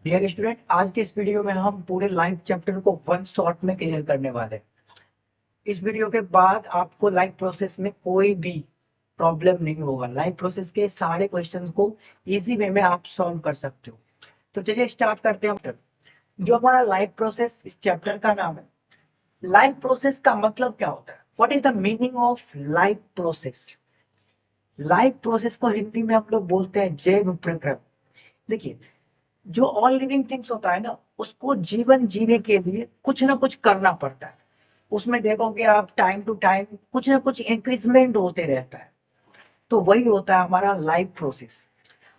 Dear student, आज के इस वीडियो में हम पूरे लाइफ चैप्टर को वन शॉट में क्लियर करने वाले हैं। इस वीडियो के बाद आपको लाइफ प्रोसेस में कोई भी प्रॉब्लम नहीं होगा। लाइफ प्रोसेस के सारे क्वेश्चंस को इजी वे में आप सॉल्व कर सकते हो। तो चलिए स्टार्ट करते हैं हम। जो हमारा लाइफ प्रोसेस इस चैप्टर का नाम है। लाइफ प्रोसेस का मतलब क्या होता है? What is the meaning of life process? Life process को हिंदी में हम लोग बोलते हैं जैव प्रक्रम। देखिए, जो ऑल लिविंग थिंग्स होता है ना, उसको जीवन जीने के लिए कुछ ना कुछ करना पड़ता है। उसमें देखोगे आप, टाइम टू टाइम कुछ ना कुछ इंक्रीजमेंट होते रहता है। तो वही होता है हमारा लाइफ प्रोसेस।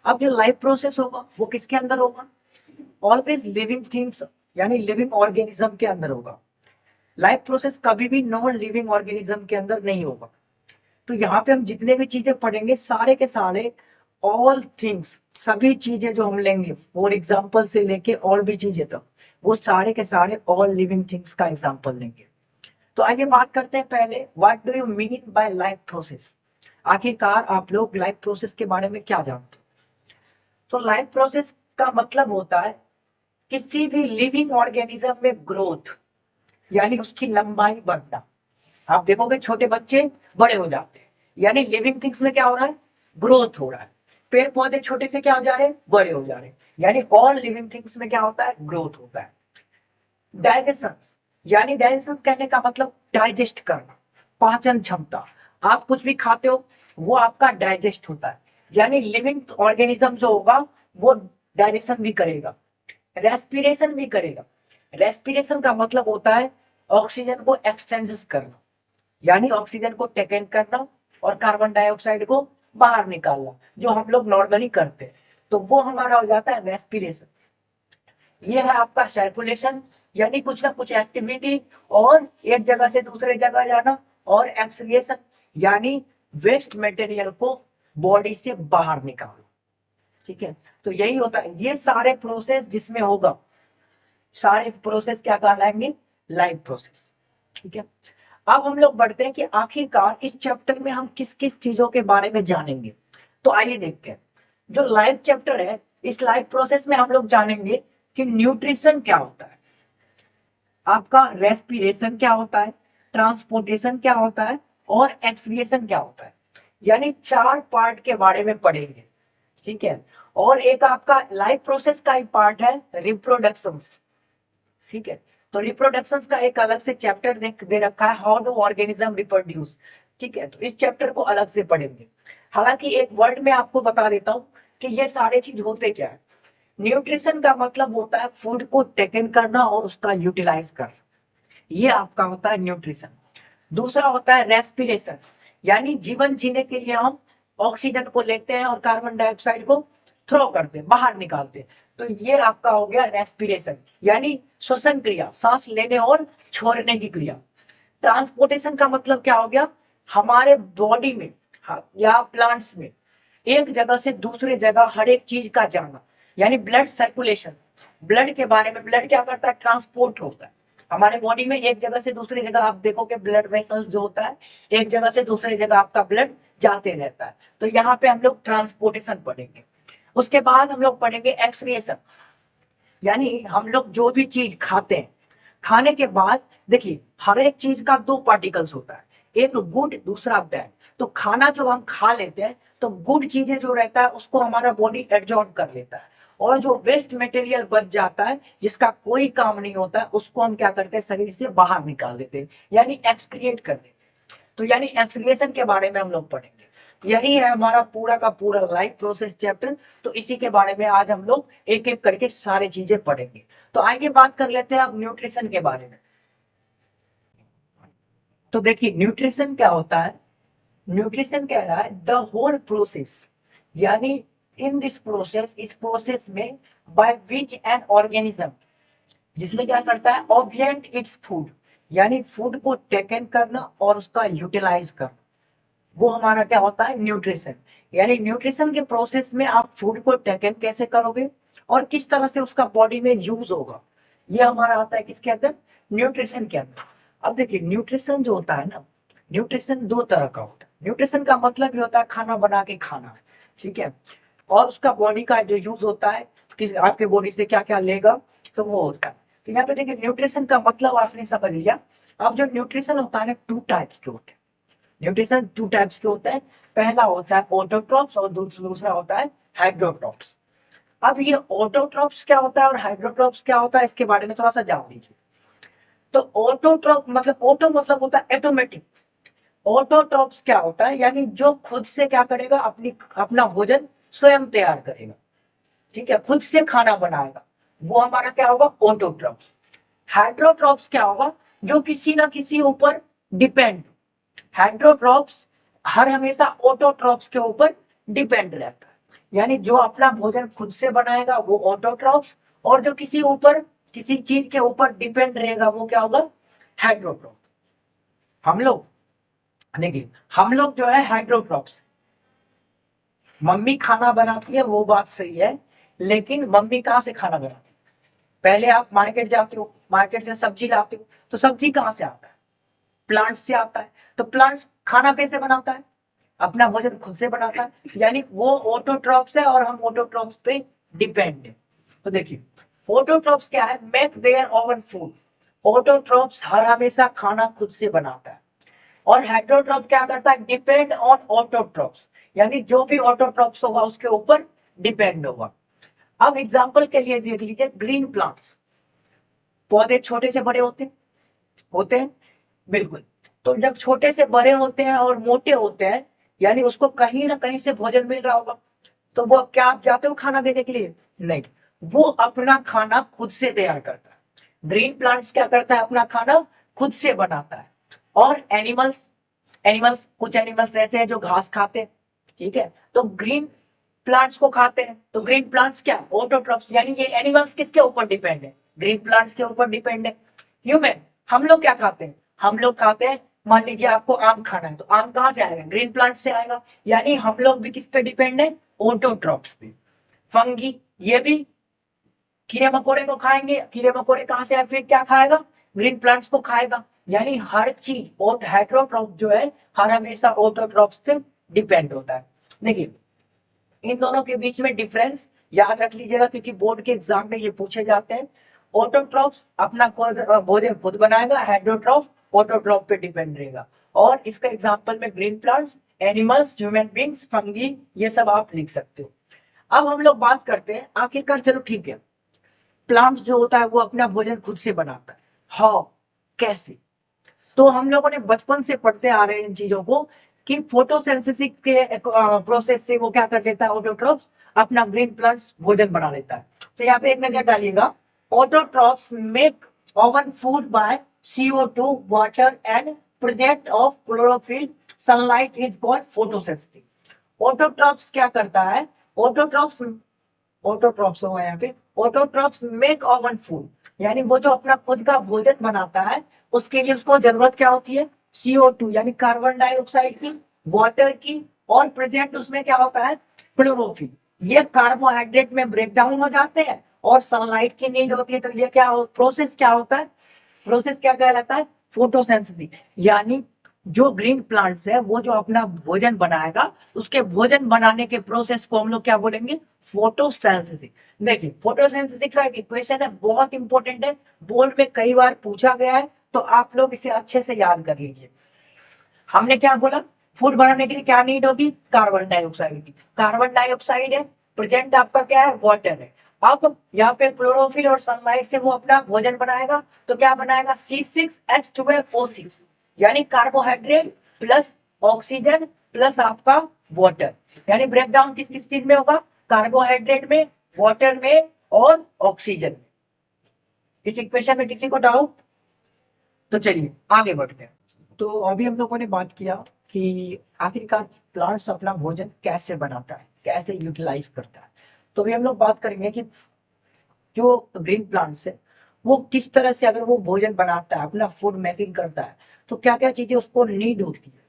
अब जो लाइफ प्रोसेस होगा वो किसके अंदर होगा? ऑलवेज लिविंग थिंग्स यानी लिविंग ऑर्गेनिज्म के अंदर होगा। लाइफ प्रोसेस कभी भी नॉन लिविंग ऑर्गेनिज्म के अंदर नहीं होगा। तो यहाँ पे हम जितने भी चीजें पढ़ेंगे सारे के सारे ऑल थिंग्स, सभी चीजें जो हम लेंगे फॉर एग्जाम्पल से लेके और भी चीजें तक, वो सारे के सारे ऑल लिविंग थिंग्स का एग्जाम्पल लेंगे। तो आइए बात करते हैं पहले, what do you mean by life process? आखिरकार आप लोग लाइफ प्रोसेस के बारे में क्या जानते हो? तो लाइफ प्रोसेस का मतलब होता है किसी भी लिविंग ऑर्गेनिज्म में ग्रोथ, यानी उसकी लंबाई बढ़ना। आप देखोगे छोटे बच्चे बड़े हो जाते हैं, यानी लिविंग थिंग्स में क्या हो रहा है? ग्रोथ हो रहा है। पेड़ पौधे छोटे से क्या हो जा रहे हैं? बड़े हो जा रहे हैं। यानी ऑल लिविंग थिंग्स में क्या होता है? ग्रोथ होता है। डाइजेशन, यानी डाइजेशन कहने का मतलब डाइजेस्ट करना, पाचन क्षमता। आप कुछ भी खाते हो वो आपका डाइजेस्ट होता है, यानी लिविंग ऑर्गेनिज्म जो होगा वो डाइजेशन भी करेगा, रेस्पिरेशन भी करेगा। रेस्पिरेशन का मतलब होता है ऑक्सीजन को एक्सचेंजेस करना, यानी ऑक्सीजन को टेक इन करना और कार्बन डाइऑक्साइड को बाहर निकालना, जो हम लोग नॉर्मली करते हैं। तो वो हमारा हो जाता है रेस्पिरेशन। ये है आपका सर्कुलेशन, यानी कुछ ना कुछ एक्टिविटी और एक जगह से दूसरे जगह जाना। और एक्सक्रिएशन, यानी वेस्ट मटेरियल को बॉडी से बाहर निकालना। ठीक है, तो यही होता है। ये सारे प्रोसेस जिसमें होगा, सारे प्रोसेस क्या कहलाएंगे? Life process. ठीक है, अब हम लोग बढ़ते हैं कि आखिरकार इस चैप्टर में हम किस किस चीजों के बारे में जानेंगे। तो आइए देखते हैं। जो लाइफ चैप्टर है, इस लाइफ प्रोसेस में हम लोग जानेंगे कि न्यूट्रिशन क्या होता है, आपका रेस्पिरेशन क्या होता है, ट्रांसपोर्टेशन क्या होता है और एक्सक्रिएशन क्या होता है। यानी 4 पार्ट के बारे में पढ़ेंगे। ठीक है, और एक आपका लाइफ प्रोसेस का एक पार्ट है रिप्रोडक्शन। ठीक है, तो रिप्रोडक्शन का एक अलग से चैप्टर दे रखा है, हाउ डू ऑर्गेनिज्म रिप्रोड्यूस। ठीक है, तो इस चैप्टर को अलग से पढ़ेंगे। हालांकि एक वर्ड में आपको बता देता हूं कि ये सारे चीज होते क्या है। न्यूट्रिशन का मतलब होता है फूड को टेकन करना और उसका यूटिलाइज करना, ये आपका होता है न्यूट्रिशन। दूसरा होता है रेस्पिरेशन, यानी जीवन जीने के लिए हम ऑक्सीजन को लेते हैं और कार्बन डाइऑक्साइड को थ्रो करते हैं, बाहर निकालते हैं। तो ये आपका हो गया रेस्पिरेशन, यानी श्वसन क्रिया, सांस लेने और छोड़ने की क्रिया। ट्रांसपोर्टेशन का मतलब क्या हो गया? हमारे बॉडी में या प्लांट्स में एक जगह से दूसरे जगह हर एक चीज का जाना, यानी ब्लड सर्कुलेशन। ब्लड के बारे में, ब्लड क्या करता है? ट्रांसपोर्ट होता है हमारे बॉडी में एक जगह से दूसरी जगह। आप देखोगे ब्लड वेसल्स जो होता है, एक जगह से दूसरी जगह आपका ब्लड जाते रहता है। तो यहाँ पे हम लोग ट्रांसपोर्टेशन पढ़ेंगे। उसके बाद हम लोग पढ़ेंगे एक्सक्रिएशन, यानी हम लोग जो भी चीज खाते हैं, खाने के बाद देखिए हर एक चीज का 2 पार्टिकल्स होता है, एक गुड दूसरा बैड। तो खाना जो हम खा लेते हैं तो गुड चीजें जो रहता है उसको हमारा बॉडी एब्जॉर्ब कर लेता है, और जो वेस्ट मटेरियल बच जाता है जिसका कोई काम नहीं होता है उसको हम क्या करते हैं? शरीर से बाहर निकाल देते हैं, यानी एक्सक्रिएट कर देते हैं। तो यानी एक्सक्रिएशन के बारे में हम लोग पढ़ेंगे। यही है हमारा पूरा का पूरा लाइफ प्रोसेस चैप्टर। तो इसी के बारे में आज हम लोग एक एक करके सारी चीजें पढ़ेंगे। तो आइए बात कर लेते हैं अब न्यूट्रिशन के बारे में। तो देखिए न्यूट्रिशन क्या होता है? न्यूट्रिशन कह रहा है द होल प्रोसेस, यानी इन दिस प्रोसेस, इस प्रोसेस में बाय विच एन ऑर्गेनिज्म, जिसमें क्या करता है? ऑब्टेन इट्स फूड, यानी फूड को टेकन करना और उसका यूटिलाइज करना, वो हमारा क्या होता है? न्यूट्रिशन। यानी न्यूट्रिशन के प्रोसेस में आप फूड को टेकन कैसे करोगे और किस तरह से उसका बॉडी में यूज होगा, ये हमारा आता है किसके अंदर? न्यूट्रिशन के अंदर। अब देखिए न्यूट्रिशन जो होता है ना, न्यूट्रिशन 2 तरह का होता है। न्यूट्रिशन का मतलब ये होता है खाना बना के खाना। ठीक है, और उसका बॉडी का जो यूज होता है किस आपके बॉडी से क्या क्या लेगा, तो वो होता है। तो यहाँ पे देखिए न्यूट्रिशन का मतलब आपने समझ लिया। अब जो न्यूट्रिशन होता है ना, टू टाइप्स के होते हैं। न्यूट्रिशन टू टाइप्स के होते हैं। पहला होता है ऑटोट्रॉप्स और दूसरा होता है हाइड्रोट्रॉप्स। अब ये ऑटोट्रॉप्स क्या होता है और हाइड्रोट्रॉप्स क्या होता है, इसके बारे में थोड़ा सा जान लीजिए। तो ऑटोट्रॉप मतलब, ऑटो मतलब होता है ऑटोमेटिक। ऑटोट्रॉप्स क्या होता है, यानी जो खुद से क्या करेगा, अपना भोजन स्वयं तैयार करेगा, ठीक है, खुद से खाना बनाएगा, वो हमारा क्या होगा, ऑटोट्रॉप्स। हाइड्रोट्रॉप्स क्या होगा, जो किसी ना किसी ऊपर डिपेंड। हाइड्रोट्रॉप्स हर हमेशा ऑटोट्रॉप्स के ऊपर डिपेंड रहता है, यानी जो अपना भोजन खुद से बनाएगा वो ऑटोट्रॉप्स, और जो किसी चीज के ऊपर डिपेंड रहेगा वो क्या होगा, हाइड्रोट्रॉप्स। हम लोग देखिए, हम लोग जो है हाइड्रोट्रॉप्स, मम्मी खाना बनाती है वो बात सही है, लेकिन मम्मी कहाँ से खाना बनाती है, पहले आप मार्केट जाते हो, मार्केट से सब्जी लाते हो, तो सब्जी कहाँ से आता है, प्लांट्स से आता है। तो प्लांट्स खाना कैसे बनाता है, अपना भोजन खुद से बनाता है, यानी वो ऑटोट्रॉप्स है और हम ऑटोट्रॉप्स पे डिपेंड है। तो देखिए ऑटोट्रॉप्स क्या है, make their own food. Autotrophs हर हमेशा खाना खुद से बनाता है, और हेटेरोट्रॉप क्या करता है, डिपेंड ऑन ऑटोट्रॉप्स, यानी जो भी ऑटोट्रॉप्स होगा उसके ऊपर डिपेंड होगा। अब एग्जांपल के लिए देख लीजिए, ग्रीन प्लांट्स, पौधे छोटे से बड़े होते हैं बिल्कुल। तो जब छोटे से बड़े होते हैं और मोटे होते हैं, यानी उसको कहीं ना कहीं से भोजन मिल रहा होगा, तो वो क्या आप जाते हो खाना देने के लिए, नहीं, वो अपना खाना खुद से तैयार करता है। ग्रीन प्लांट्स क्या करता है, अपना खाना खुद से बनाता है। और एनिमल्स कुछ एनिमल्स ऐसे हैं जो घास खाते हैं, ठीक है, तो ग्रीन प्लांट्स को खाते हैं। तो ग्रीन प्लांट्स क्या, ऑटोट्रॉप्स, यानी ये एनिमल्स किसके ऊपर डिपेंड है, ग्रीन प्लांट्स के ऊपर डिपेंड है। ह्यूमन, हम लोग क्या खाते हैं, हम लोग खाते हैं, मान लीजिए आपको आम खाना है, तो आम कहाँ से आएगा, ग्रीन प्लांट से आएगा, यानी हम लोग भी किस पे डिपेंड है, ऑटोट्रॉप्स पे। फंगी, ये भी कीड़े मकोड़े को खाएंगे, कीड़े मकोड़े कहाँ से आए, फिर क्या खाएगा, ग्रीन प्लांट्स को खाएगा। यानी हर चीज, और हेटेरोट्रॉप जो है हर हमेशा ऑटोट्रॉप्स पे डिपेंड होता है। देखिए इन दोनों के बीच में डिफरेंस याद रख लीजिएगा, क्योंकि बोर्ड के एग्जाम में ये पूछे जाते हैं। ऑटोट्रॉप्स अपना भोजन खुद बनाएगा, हेटेरोट्रॉप ऑटोट्रॉप पे डिपेंड रहेगा। और इसका एग्जांपल में green plants, animals, human beings, fungi, ये सब आप लिख सकते हो। अब हम लोग बात करते हैं आखिरकार, चलो ठीक है, प्लांट्स जो होता है वो अपना भोजन खुद से बनाता है, हाउ, कैसे। तो हम लोगों ने बचपन से पढ़ते आ रहे हैं इन चीजों को, कि फोटोसिंथेसिस के प्रोसेस से वो क्या कर लेता है, ऑटोट्रॉप्स अपना ग्रीन प्लांट्स भोजन बना लेता है। तो यहाँ पे एक नजर डालिएगा, autotrophs make oven food by CO2, water and present of chlorophyll, sunlight is called photosynthesis. Autotrophs क्या करता है, ऑटोट्रॉप्स ऑटोट्रॉप्स होगा यहाँ पे, ऑटोट्रॉप्स मेक ओवन फूड, यानी वो जो अपना खुद का भोजन बनाता है, उसके लिए उसको जरूरत क्या होती है, CO2 यानी कार्बन डाइऑक्साइड की, वाटर की, और प्रेजेंट उसमें क्या होता है, क्लोरोफिल। ये कार्बोहाइड्रेट में ब्रेक डाउन हो जाते हैं और सनलाइट की नीड होती है। तो ये क्या प्रोसेस क्या होता है, प्रोसेस क्या कहलाता है, फोटोसिंथेसिस। यानी जो ग्रीन प्लांट्स है वो जो अपना भोजन बनाएगा, उसके भोजन बनाने के प्रोसेस को हम लोग क्या बोलेंगे, फोटोसिंथेसिस। देखिए फोटोसिंथेसिस का एक इक्वेशन है, बहुत इंपॉर्टेंट है, बोर्ड में कई बार पूछा गया है, तो आप लोग इसे अच्छे से याद कर लीजिए। हमने क्या बोला, फूड बनाने के लिए क्या नीड होगी, कार्बन डाइऑक्साइड की, कार्बन डाइऑक्साइड है, प्रेजेंट आपका क्या है, वाटर है। अब यहाँ पे क्लोरोफिल और सनलाइट से वो अपना भोजन बनाएगा, तो क्या बनाएगा, C6H12O6, यानी कार्बोहाइड्रेट प्लस ऑक्सीजन प्लस आपका वाटर। यानी ब्रेकडाउन किस किस चीज में होगा, कार्बोहाइड्रेट में, वाटर में और ऑक्सीजन में। इस इक्वेशन में किसी को डाउट, तो चलिए आगे बढ़ते हैं। तो अभी हम लोगों ने बात किया कि आखिरकार प्लांट्स अपना भोजन कैसे बनाता है, कैसे यूटिलाइज करता है। तो अभी हम लोग बात करेंगे कि जो ग्रीन प्लांट्स है वो किस तरह से, अगर वो भोजन बनाता है, अपना फूड मेकिंग करता है, तो क्या क्या चीजें उसको नीड होती है।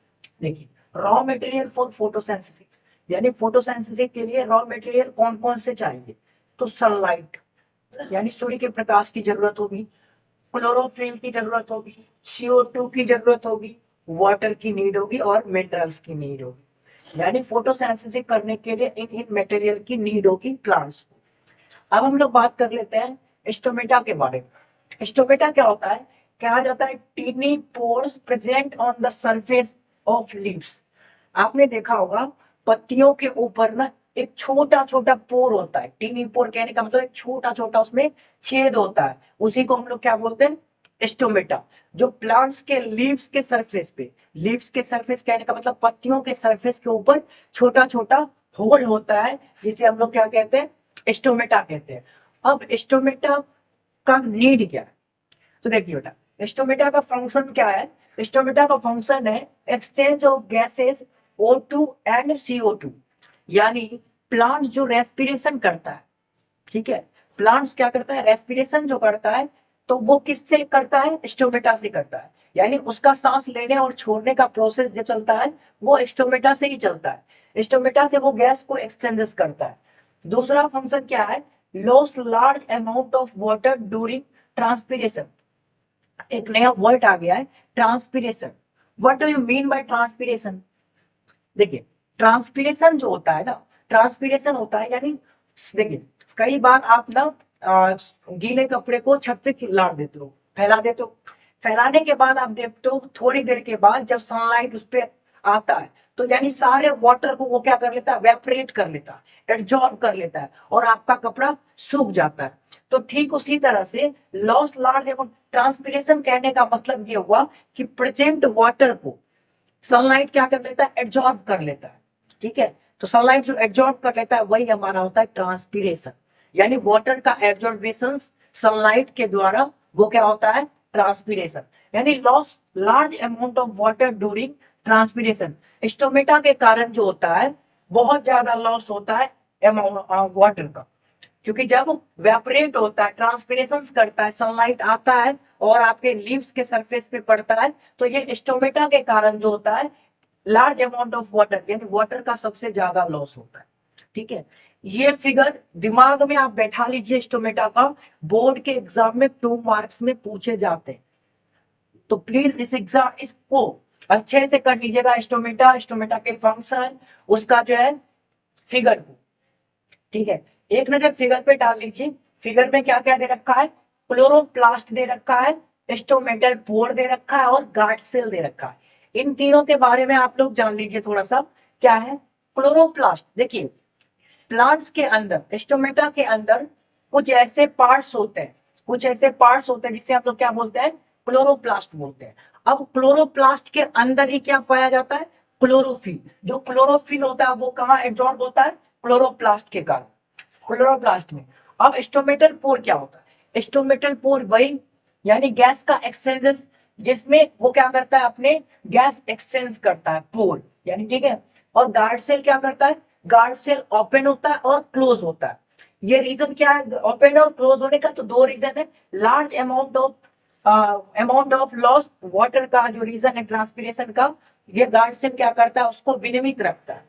देखिए रॉ मटेरियल फॉर फोटोसिंथेसिस, यानी फोटोसिंथेसिस के लिए रॉ मटेरियल कौन कौन से चाहिए, तो सनलाइट यानी सूर्य के प्रकाश की जरूरत होगी, क्लोरोफिल की जरूरत होगी, CO2 की जरूरत होगी, वाटर की नीड होगी और मिनरल्स की नीड होगी। यानी फोटोसिंथेसिस करने के लिए इन इन मटेरियल की नीड होगी प्लांट्स को। अब हम लोग बात कर लेते हैं स्टोमेटा के बारे में। स्टोमेटा क्या होता है? कहा जाता है tiny pores present on the surface of leaves. आपने देखा होगा पत्तियों के ऊपर ना एक छोटा छोटा पोर होता है। टीनी पोर कहने का मतलब एक छोटा छोटा उसमें छेद होता है, उसी को हम लोग क्या बोलते हैं? स्टोमेटा। जो प्लांट्स के लीव्स के सरफेस पे, लीव्स के सरफेस कहने का मतलब पत्तियों के सरफेस के ऊपर छोटा छोटा होल होता है, जिसे हम लोग क्या कहते हैं? स्टोमेटा कहते हैं। अब स्टोमेटा का नीड क्या है? तो देखिए बेटा, स्टोमेटा का फंक्शन क्या है? स्टोमेटा का फंक्शन है exchange of gases O2 and CO2। यानी प्लांट जो रेस्पिरेशन करता है, ठीक है, प्लांट्स क्या करता है? रेस्पिरेशन जो करता है, तो वो किससे करता है? स्टोमेटा से करता है। यानी उसका सांस लेने और छोड़ने का प्रोसेस जो चलता है वो स्टोमेटा से ही चलता है। स्टोमेटा से वो गैस को एक्सचेंजेस करता है। दूसरा फंक्शन क्या है? Loss large amount of water during transpiration. एक नया वर्ड आ गया है, transpiration. What do you mean by transpiration? देखिए, ट्रांसपिरेशन जो होता है ना, ट्रांसपिरेशन होता है यानी, देखिए कई बार आप ना गीले कपड़े को छत पे लाड़ देते हो, फैला देते हो। फैलाने के बाद आप देखते हो थोड़ी देर के बाद जब सनलाइट उस पे आता है, तो यानी सारे वाटर को वो क्या कर लेता है? वेपरेट कर लेता है, एब्जॉर्ब कर लेता है, और आपका कपड़ा सूख जाता है। तो ठीक उसी तरह से लॉस लार्ज अमाउंट, ट्रांसपिरेशन कहने का मतलब ये हुआ कि प्रेजेंट वाटर को सनलाइट क्या कर लेता है? एब्जॉर्ब कर लेता है। ठीक है, तो सनलाइट जो एब्जॉर्ब कर लेता है वही हमारा होता है ट्रांसपिरेशन। यानी वाटर का एब्जॉर्बेशन सनलाइट के द्वारा वो क्या होता है? ट्रांसपिरेशन। यानी loss large amount of water during transpiration. Stomata के कारण जो होता है बहुत ज्यादा लॉस होता है अमाउंट वाटर का, क्योंकि जब वेपरेट होता है, ट्रांसपिरेशन करता है, सनलाइट आता है और आपके लीव्स के सरफेस पे पड़ता है, तो ये स्टोमेटा के कारण जो होता है लार्ज अमाउंट ऑफ वाटर, यानी वाटर का सबसे ज्यादा लॉस होता है। ठीक है, ये फिगर दिमाग में आप बैठा लीजिए। स्टोमेटा का बोर्ड के एग्जाम में 2 मार्क्स में पूछे जाते हैं, तो प्लीज इस एग्जाम इसको अच्छे से कर लीजिएगा। स्टोमेटा, स्टोमेटा के फंक्शन, उसका जो है फिगर को, ठीक है, एक नजर फिगर पे डाल लीजिए। फिगर में क्या क्या दे रखा है? क्लोरोप्लास्ट दे रखा है, स्टोमेटल पोर दे रखा है, और गार्ड सेल दे रखा है। इन तीनों के बारे में आप लोग जान लीजिए थोड़ा सा। क्या है क्लोरोप्लास्ट? देखिए, प्लांट्स के अंदर, स्टोमेटा के अंदर कुछ ऐसे पार्ट्स होते हैं, कुछ ऐसे पार्ट्स होते हैं जिसे आप लोग क्या बोलते हैं? क्लोरोप्लास्ट बोलते हैं। अब क्लोरोप्लास्ट के अंदर ही क्या पाया जाता है? क्लोरोफिल। जो क्लोरोफिल होता है वो कहाँ एब्जॉर्ब होता है? क्लोरोप्लास्ट के कारण, क्लोरोप्लास्ट में। अब स्टोमेटल पोर क्या होता है? स्टोमेटल पोर वही, यानी गैस का एक्सचेंजेस, जिसमें वो क्या करता है? अपने गैस एक्सचेंज करता है, पोर यानी, ठीक है। और गार्ड सेल क्या करता है? गार्ड सेल ओपन होता है और क्लोज होता है। ये रीजन क्या है ओपन और क्लोज होने का? तो 2 रीजन है। Large amount of loss water का जो रीजन है ट्रांसपिरेशन का, ये गार्ड सेल क्या करता है? उसको विनियमित रखता है,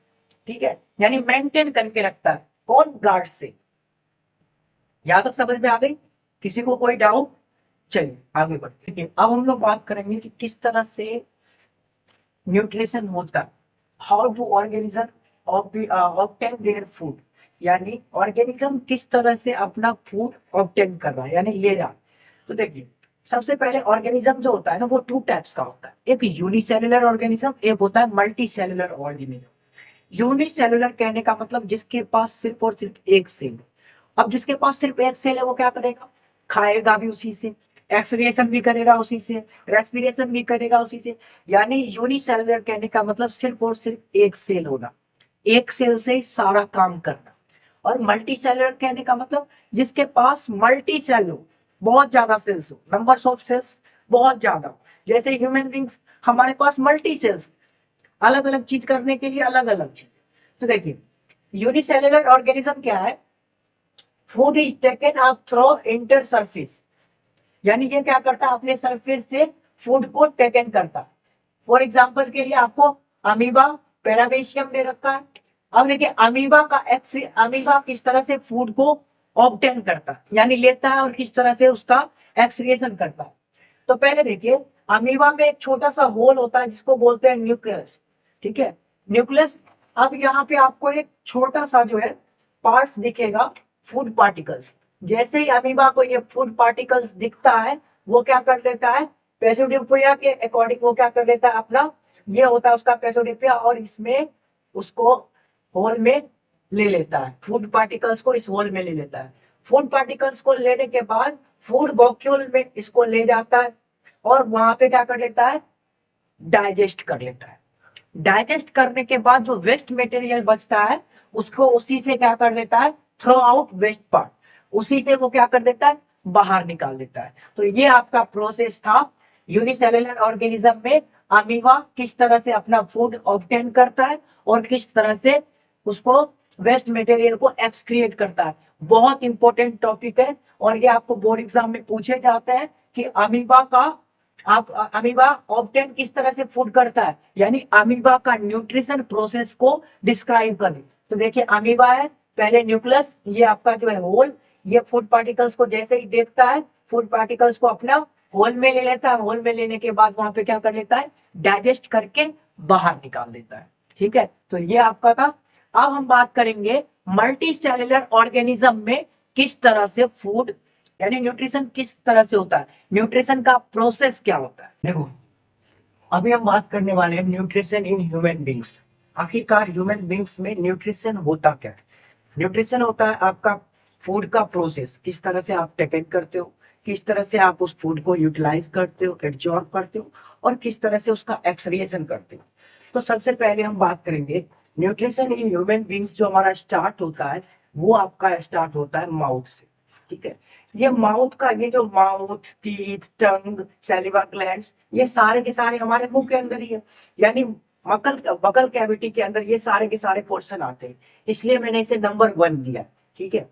ठीक है, यानी मेंटेन करके रखता है। कौन? Guard cell. यहां तक समझ में आ गई? किसी को कोई डाउट? चलिए आगे बढ़ते हैं। अब हम लोग बात करेंगे कि किस तरह से न्यूट्रिशन होता है, how to organism obtain their food, यानी ऑर्गेनिज्म किस तरह से अपना फूड ऑब्टेन कर रहा है, यानी ले रहा है। तो देखिए, सबसे पहले ऑर्गेनिज्म जो होता है ना वो 2 टाइप्स का होता है। एक यूनिसेलुलर ऑर्गेनिज्म, एक होता है मल्टी सेलुलर ऑर्गेनिज्म। यूनिसेलुलर कहने का मतलब जिसके पास सिर्फ और सिर्फ एक सेल है। अब जिसके पास सिर्फ एक सेल है वो क्या करेगा? खाएगा भी उसी से, एक्सक्रिएशन भी करेगा उसी से, रेस्पिरेशन भी करेगा उसी से। यानी यूनिसेलुलर कहने का मतलब सिर्फ और सिर्फ एक सेल होना, एक सेल से ही सारा काम करना। और मल्टी सेलुलर कहने का मतलब जिसके पास मल्टी सेल हो, बहुत ज्यादा सेल्स हो, नंबर्स ऑफ सेल्स बहुत ज्यादा हो। जैसे ह्यूमन बींग्स, हमारे पास मल्टी सेल्स, अलग अलग चीज करने के लिए अलग अलग चीज। तो देखिए, यूनिसेलुलर ऑर्गेनिज्म क्या है? Food is taken up through enter surface, यानी ये क्या करता है? अपने सरफेस से फूड को टेकन करता है। फॉर एग्जाम्पल के लिए आपको अमीबा, पैरामीशियम दे रखा है। अब देखिए, अमीबा किस तरह से फूड को ऑब्टेन करता है, यानी लेता है, और किस तरह से उसका एक्सक्रिएशन करता है। तो पहले देखिए, अमीबा में एक छोटा सा होल होता है जिसको बोलते हैं न्यूक्लियस, ठीक है, न्यूक्लियस। अब यहाँ पे आपको एक छोटा सा जो है पार्ट्स दिखेगा फूड पार्टिकल्स। जैसे ही अमीबा को ये फूड पार्टिकल्स दिखता है, वो क्या कर लेता है, पेसोडियोपिया के अकॉर्डिंग वो क्या कर लेता है, अपना ये होता है उसका पेसोडियोपिया, और इसमें उसको होल में ले लेता है, फूड पार्टिकल्स को इस होल में ले लेता है। फूड पार्टिकल्स को लेने के बाद फूड वॉक्यूल में इसको ले जाता है, और वहां पे क्या कर लेता है, डाइजेस्ट कर लेता है। डाइजेस्ट करने के बाद जो वेस्ट मटेरियल बचता है, उसको उसी से क्या कर देता है, थ्रो आउट वेस्ट पार्ट, उसी से वो क्या कर देता है, बाहर निकाल देता है। तो ये आपका प्रोसेस था यूनिसेलुलर ऑर्गेनिज्म में अमीबा किस तरह से अपना फूड ऑब्टेन करता है और किस तरह से उसको वेस्ट मटेरियल को एक्सक्रिएट करता है। बहुत इंपॉर्टेंट टॉपिक है, और ये आपको बोर्ड एग्जाम में पूछे जाते हैं कि अमीबा का अमीबा ऑब्टेन किस तरह से फूड करता है, यानी अमीबा का न्यूट्रिशन प्रोसेस को डिस्क्राइब करें। तो देखिए अमीबा है, पहले न्यूक्लियस, ये आपका जो है होल, ये फूड पार्टिकल्स को जैसे ही देखता है, फूड पार्टिकल्स को अपना होल में ले लेता है, होल में लेने के बाद वहां पे क्या कर लेता है, डाइजेस्ट करके बाहर निकाल देता है। ठीक है, तो ये आपका था। अब हम बात करेंगे मल्टी सेलुलर ऑर्गेनिज्म में किस तरह से फूड यानी न्यूट्रिशन किस तरह से होता है, न्यूट्रिशन का प्रोसेस क्या होता है। देखो अभी हम बात करने वाले हैं न्यूट्रिशन इन ह्यूमन बींग्स। आखिरकार ह्यूमन बींग्स में न्यूट्रिशन होता क्या है। न्यूट्रिशन होता है आपका फूड का प्रोसेस, किस तरह से आप टेक इन करते हो, किस तरह से आप उस फूड को यूटिलाइज करते हो, एब्जॉर्ब करते हो, और किस तरह से उसका एक्सक्रिएशन करते हो। तो सबसे पहले हम बात करेंगे न्यूट्रिशन इन ह्यूमन बींग्स। जो हमारा स्टार्ट होता है वो आपका स्टार्ट होता है माउथ से। ठीक है, ये माउथ का, ये जो माउथ, टीथ, टंग, सैलिवा ग्लैंड्स, ये सारे के सारे हमारे मुंह के अंदर ही है, यानी बकल कैविटी के अंदर ये सारे के सारे पोर्शन आते हैं, इसलिए मैंने इसे नंबर 1 दिया। ठीक है,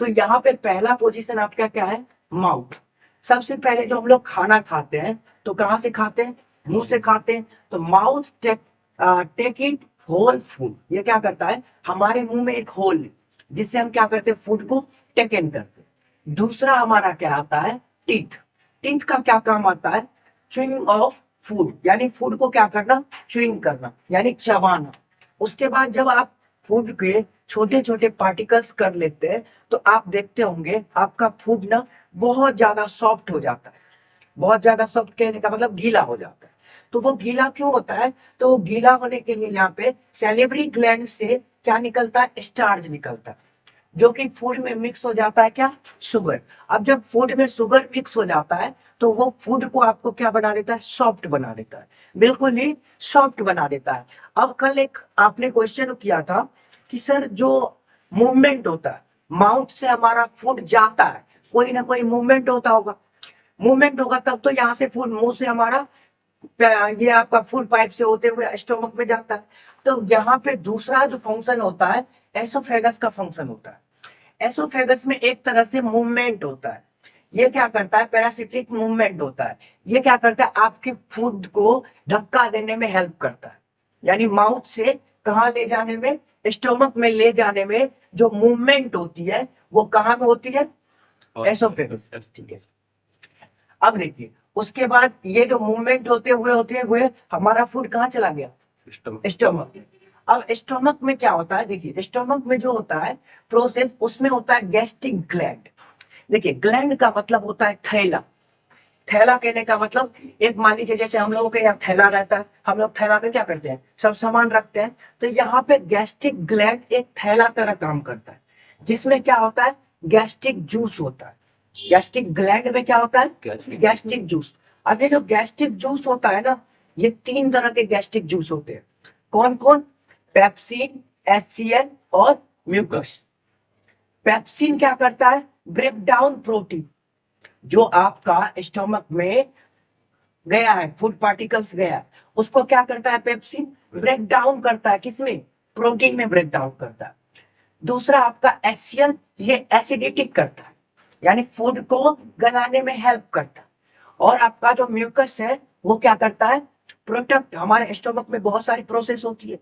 तो यहाँ पे पहला पोजीशन आपका क्या है, माउथ। सबसे पहले जो हम लोग खाना खाते हैं तो कहाँ से खाते हैं, मुंह से खाते हैं। तो mouth take it whole food, ये क्या करता है, हमारे मुंह में एक होल है जिससे हम क्या करते हैं, फूड को टेक इन करते हैं। दूसरा हमारा क्या आता है, टीथ। टीथ का क्या काम आता है, च्यूइंग ऑफ फूड, यानी फूड को क्या करना, च्यूइंग करना, यानी चबाना। उसके बाद जब आप फूड के छोटे छोटे पार्टिकल्स कर लेते हैं तो आप देखते होंगे आपका फूड ना बहुत ज्यादा सॉफ्ट हो जाता है। बहुत ज्यादा सॉफ्ट कहने का मतलब गीला हो जाता है। तो वो गीला क्यों होता है, तो गीला होने के लिए यहाँ पे सैलिवरी ग्लैंड से क्या निकलता है, स्टार्च निकलता है, जो कि फूड में मिक्स हो जाता है, क्या, शुगर। अब जब फूड में शुगर मिक्स हो जाता है तो वो फूड को आपको क्या बना देता है, सॉफ्ट बना देता है, बिल्कुल ही सॉफ्ट बना देता है। अब कल एक आपने क्वेश्चन किया था कि सर जो मूवमेंट होता है, माउथ से हमारा फूड जाता है, कोई ना कोई मूवमेंट होता होगा, मूवमेंट होगा तब तो यहाँ से फूड मुंह से हमारा ये आपका फूड पाइप से होते हुए स्टोमक में जाता है। तो यहाँ पे दूसरा जो फंक्शन होता है, एसोफेगस का फंक्शन होता है। एसोफेगस में एक तरह से मूवमेंट होता है, ये क्या करता है, पैरासिटिक मूवमेंट होता है। ये क्या करता है, आपके फूड को धक्का देने में हेल्प करता है, यानी माउथ से कहाँ ले जाने में, स्टोमक में ले जाने में जो मूवमेंट होती है वो कहाँ में होती है, एसोफेगस। ठीक है, अब देखिए उसके बाद ये जो मूवमेंट होते हुए हमारा फूड कहाँ चला गया, स्टोमक। अब स्टोमक में क्या होता है, देखिए स्टोमक में जो होता है प्रोसेस, उसमें होता है गैस्ट्रिक ग्लैंड। देखिए ग्लैंड का मतलब होता है थैला। थैला कहने का मतलब, एक मान लीजिए जैसे हम लोगों के यहाँ थैला रहता है, हम लोग थैला में क्या करते हैं, सब सामान रखते हैं। तो यहाँ पे गैस्ट्रिक ग्लैंड एक थैला तरह काम करता है, जिसमें क्या होता है, गैस्ट्रिक जूस होता है। गैस्ट्रिक ग्लैंड में क्या होता है, गैस्ट्रिक जूस। अब ये जो गैस्ट्रिक जूस होता है ना, ये 3 तरह के गैस्ट्रिक जूस होते हैं। कौन कौन, पेप्सिन, HCl और म्यूकस। पेप्सिन क्या करता है, ब्रेक डाउन प्रोटीन, जो आपका स्टोमक में गया है, फूड पार्टिकल्स गया है, उसको क्या करता है, पेप्सिन ब्रेक डाउन करता है, किसमें, प्रोटीन में ब्रेक डाउन करता है। दूसरा आपका HCl, ये एसिडिटिक करता है, यानी फूड को गलाने में हेल्प करता है। और आपका जो म्यूकस है वो क्या करता है, प्रोटेक्ट। हमारे स्टोमक में बहुत सारी प्रोसेस होती है,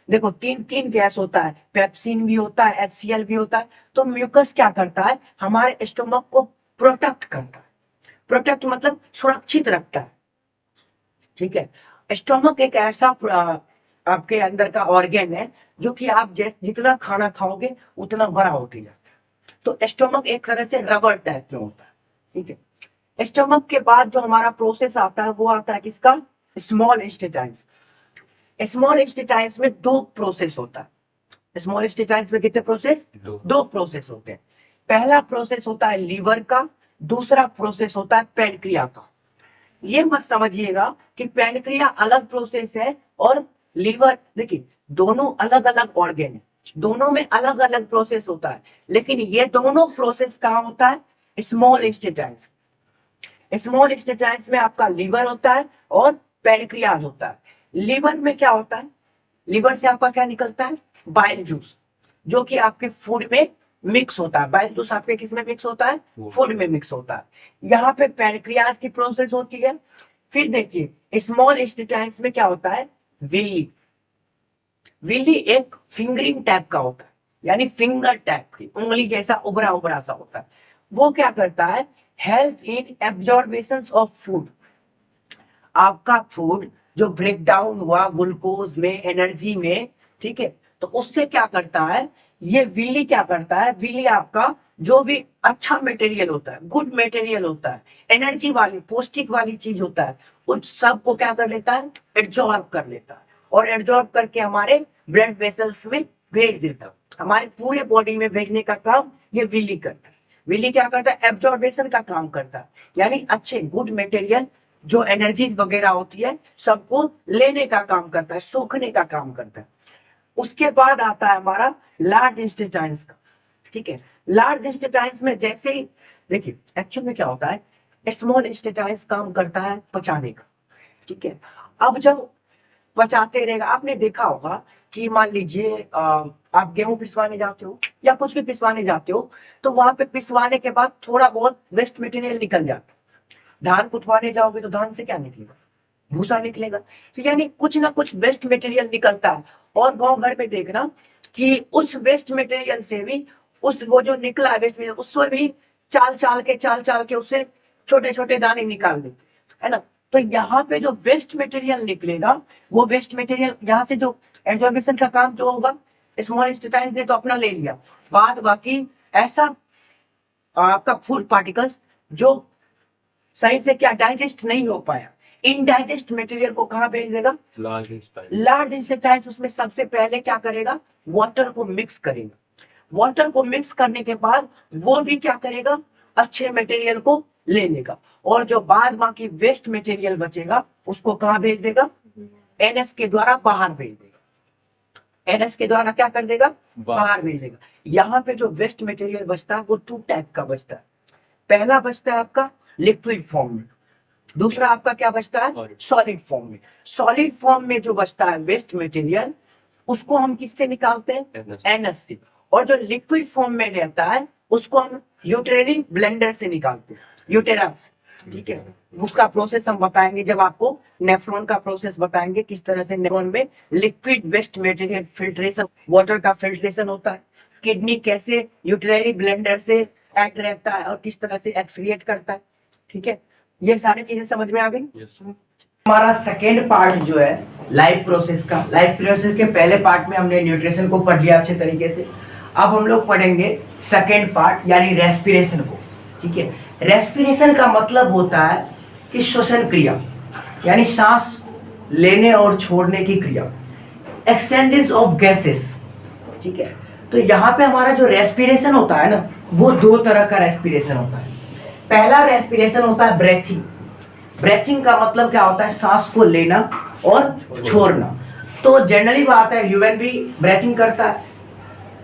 देखो 3 गैस होता है, पेप्सिन भी होता है, HCl भी होता है। तो म्यूकस क्या करता है, हमारे स्टोमक को प्रोटेक्ट करता है। प्रोटेक्ट मतलब सुरक्षित रखता है। ठीक है, स्टोमक एक ऐसा आपके अंदर का ऑर्गेन है जो कि आप जितना खाना खाओगे उतना बड़ा होते जाता है। तो स्टोमक एक तरह से रबर टाइप में होता है, ठीक है। स्टोमक के बाद जो हमारा प्रोसेस आता है वो आता है किसका, स्मॉल इंटेस्टाइन्स। स्मॉल इंटेस्टाइन्स में दो प्रोसेस होता है। स्मॉल इंटेस्टाइन्स में कितने प्रोसेस, दो प्रोसेस होते हैं। पहला प्रोसेस होता है लीवर का, दूसरा प्रोसेस होता है पैनक्रिया का। ये मत समझिएगा कि पैनक्रिया अलग प्रोसेस है और लीवर, देखिए दोनों अलग अलग ऑर्गेन है, दोनों में अलग अलग प्रोसेस होता है, लेकिन ये दोनों प्रोसेस कहाँ होता है, स्मॉल इंटेस्टाइन्स। स्मॉल इंटेस्टाइन्स में आपका लीवर होता है और पैनक्रियाज होता है। लीवर में क्या होता है, लीवर से आपका क्या निकलता है, बाइल जूस, जो कि आपके फूड में मिक्स होता है। बाइल जूस आपके किस में मिक्स होता है, फूड में मिक्स होता है। यहाँ पे पैनक्रियाज की प्रोसेस होती है। फिर देखिए स्मॉल इंटेस्टाइन्स में क्या होता है, विली। विली एक फिंगरिंग टाइप का होता है, यानी फिंगर टाइप की, उंगली जैसा उभरा उभरा सा होता है। वो क्या करता है, help in absorption of food. आपका फूड जो ब्रेक डाउन हुआ ग्लूकोज में, एनर्जी में, ठीक है, तो उससे क्या करता है, ये विली क्या करता है, विली आपका जो भी अच्छा मटेरियल होता है, गुड मटेरियल होता है, एनर्जी वाली पौष्टिक वाली चीज होता है, उस सब को क्या कर लेता है, एब्जॉर्ब कर लेता है, और एब्जॉर्ब करके हमारे ब्लड वेसल्स में भेज देता है। हमारे पूरे बॉडी में भेजने का काम ये विली करता है। विली क्या करता है, एब्जॉर्बेशन का काम करता है, यानी अच्छे गुड मटेरियल जो एनर्जीज वगैरह होती है सबको लेने का काम करता है, सोखने का काम करता है। उसके बाद आता है हमारा लार्ज इंटेस्टाइन्स का, ठीक है। लार्ज इंटेस्टाइन्स में जैसे ही देखिए एक्चुअल में क्या होता है, स्मॉल इंटेस्टाइन्स काम करता है पचाने का, ठीक है। अब जब पचाते रहेगा, आपने देखा होगा कि मान लीजिए आप गेहूं पिसवाने जाते हो या कुछ भी पिसवाने जाते हो, तो वहां पे पिसवाने के बाद थोड़ा बहुत वेस्ट मटेरियल निकल जाता है। धान कुटवाने जाओगे तो धान से क्या निकलेगा, भूसा निकलेगा। तो यानी कुछ ना कुछ वेस्ट मटेरियल निकलता है। और गांव घर में देखना कि उस वेस्ट मटेरियल से भी, उस वो जो निकला है वेस्ट मटेरियल, उससे भी चाल चाल के उससे छोटे छोटे दाने निकाल देते, है ना। तो यहाँ पे जो वेस्ट मटेरियल निकलेगा, वो वेस्ट मटेरियल यहाँ से जो एब्जॉर्बेशन का काम जो होगा, स्मॉल इंटेस्टाइन्स ने तो अपना ले लिया, बाद बाकी ऐसा आपका फूड पार्टिकल्स जो सही से क्या डाइजेस्ट नहीं हो पाया, इनडाइजेस्ट मटेरियल को कहाँ भेज देगा, लार्ज इंटेस्टाइन्स। उसमें सबसे पहले क्या करेगा, वाटर को मिक्स करेगा। वाटर को मिक्स करने के बाद वो भी क्या करेगा, अच्छे मटेरियल को ले लेगा, और जो बाद बाकी वेस्ट मटेरियल बचेगा उसको कहाँ भेज देगा, एनएस के द्वारा बाहर भेज देगा। एनएस के द्वारा क्या कर देगा, बाहर भेज देगा। यहाँ पे जो वेस्ट मटेरियल बचता है वो टू टाइप का बचता है। पहला बचता है आपका लिक्विड फॉर्म में, दूसरा आपका क्या बचता है, सॉलिड फॉर्म में। सॉलिड फॉर्म में जो बचता है वेस्ट मटेरियल, उसको हम किससे निकालते हैं, एनएस से। और जो लिक्विड फॉर्म में रहता है उसको हम यूटेरिन ब्लेंडर से निकालते हैं, यूटेरस, ठीक है। उसका प्रोसेस हम बताएंगे जब आपको नेफ्रॉन का प्रोसेस बताएंगे, किस तरह से नेफ्रॉन में liquid waste material filtration, water का फिल्ट्रेशन होता है, किडनी कैसे यूटेरिन ब्लेंडर से एक्ट रहता है और किस तरह से एक्सक्रिएट करता है, ठीक है। ये सारी चीजें समझ में आ गई। हमारा सेकेंड पार्ट जो है लाइफ प्रोसेस का, लाइफ प्रोसेस के पहले पार्ट में हमने न्यूट्रिशन को पढ़ लिया अच्छे तरीके से। अब हम लोग पढ़ेंगे सेकेंड पार्ट यानी रेस्पिरेशन को, ठीक है। रेस्पिरेशन का मतलब होता है कि श्वसन क्रिया, यानी सांस लेने और छोड़ने की क्रिया, एक्सचेंजेस ऑफ गैसेस, ठीक है। तो यहाँ पे हमारा जो रेस्पिरेशन होता है ना, वो दो तरह का रेस्पिरेशन होता है। पहला रेस्पिरेशन होता है ब्रेथिंग। ब्रेथिंग का मतलब क्या होता है, सांस को लेना और छोड़ना। तो जनरली बात है, ह्यूमन भी ब्रेथिंग करता है,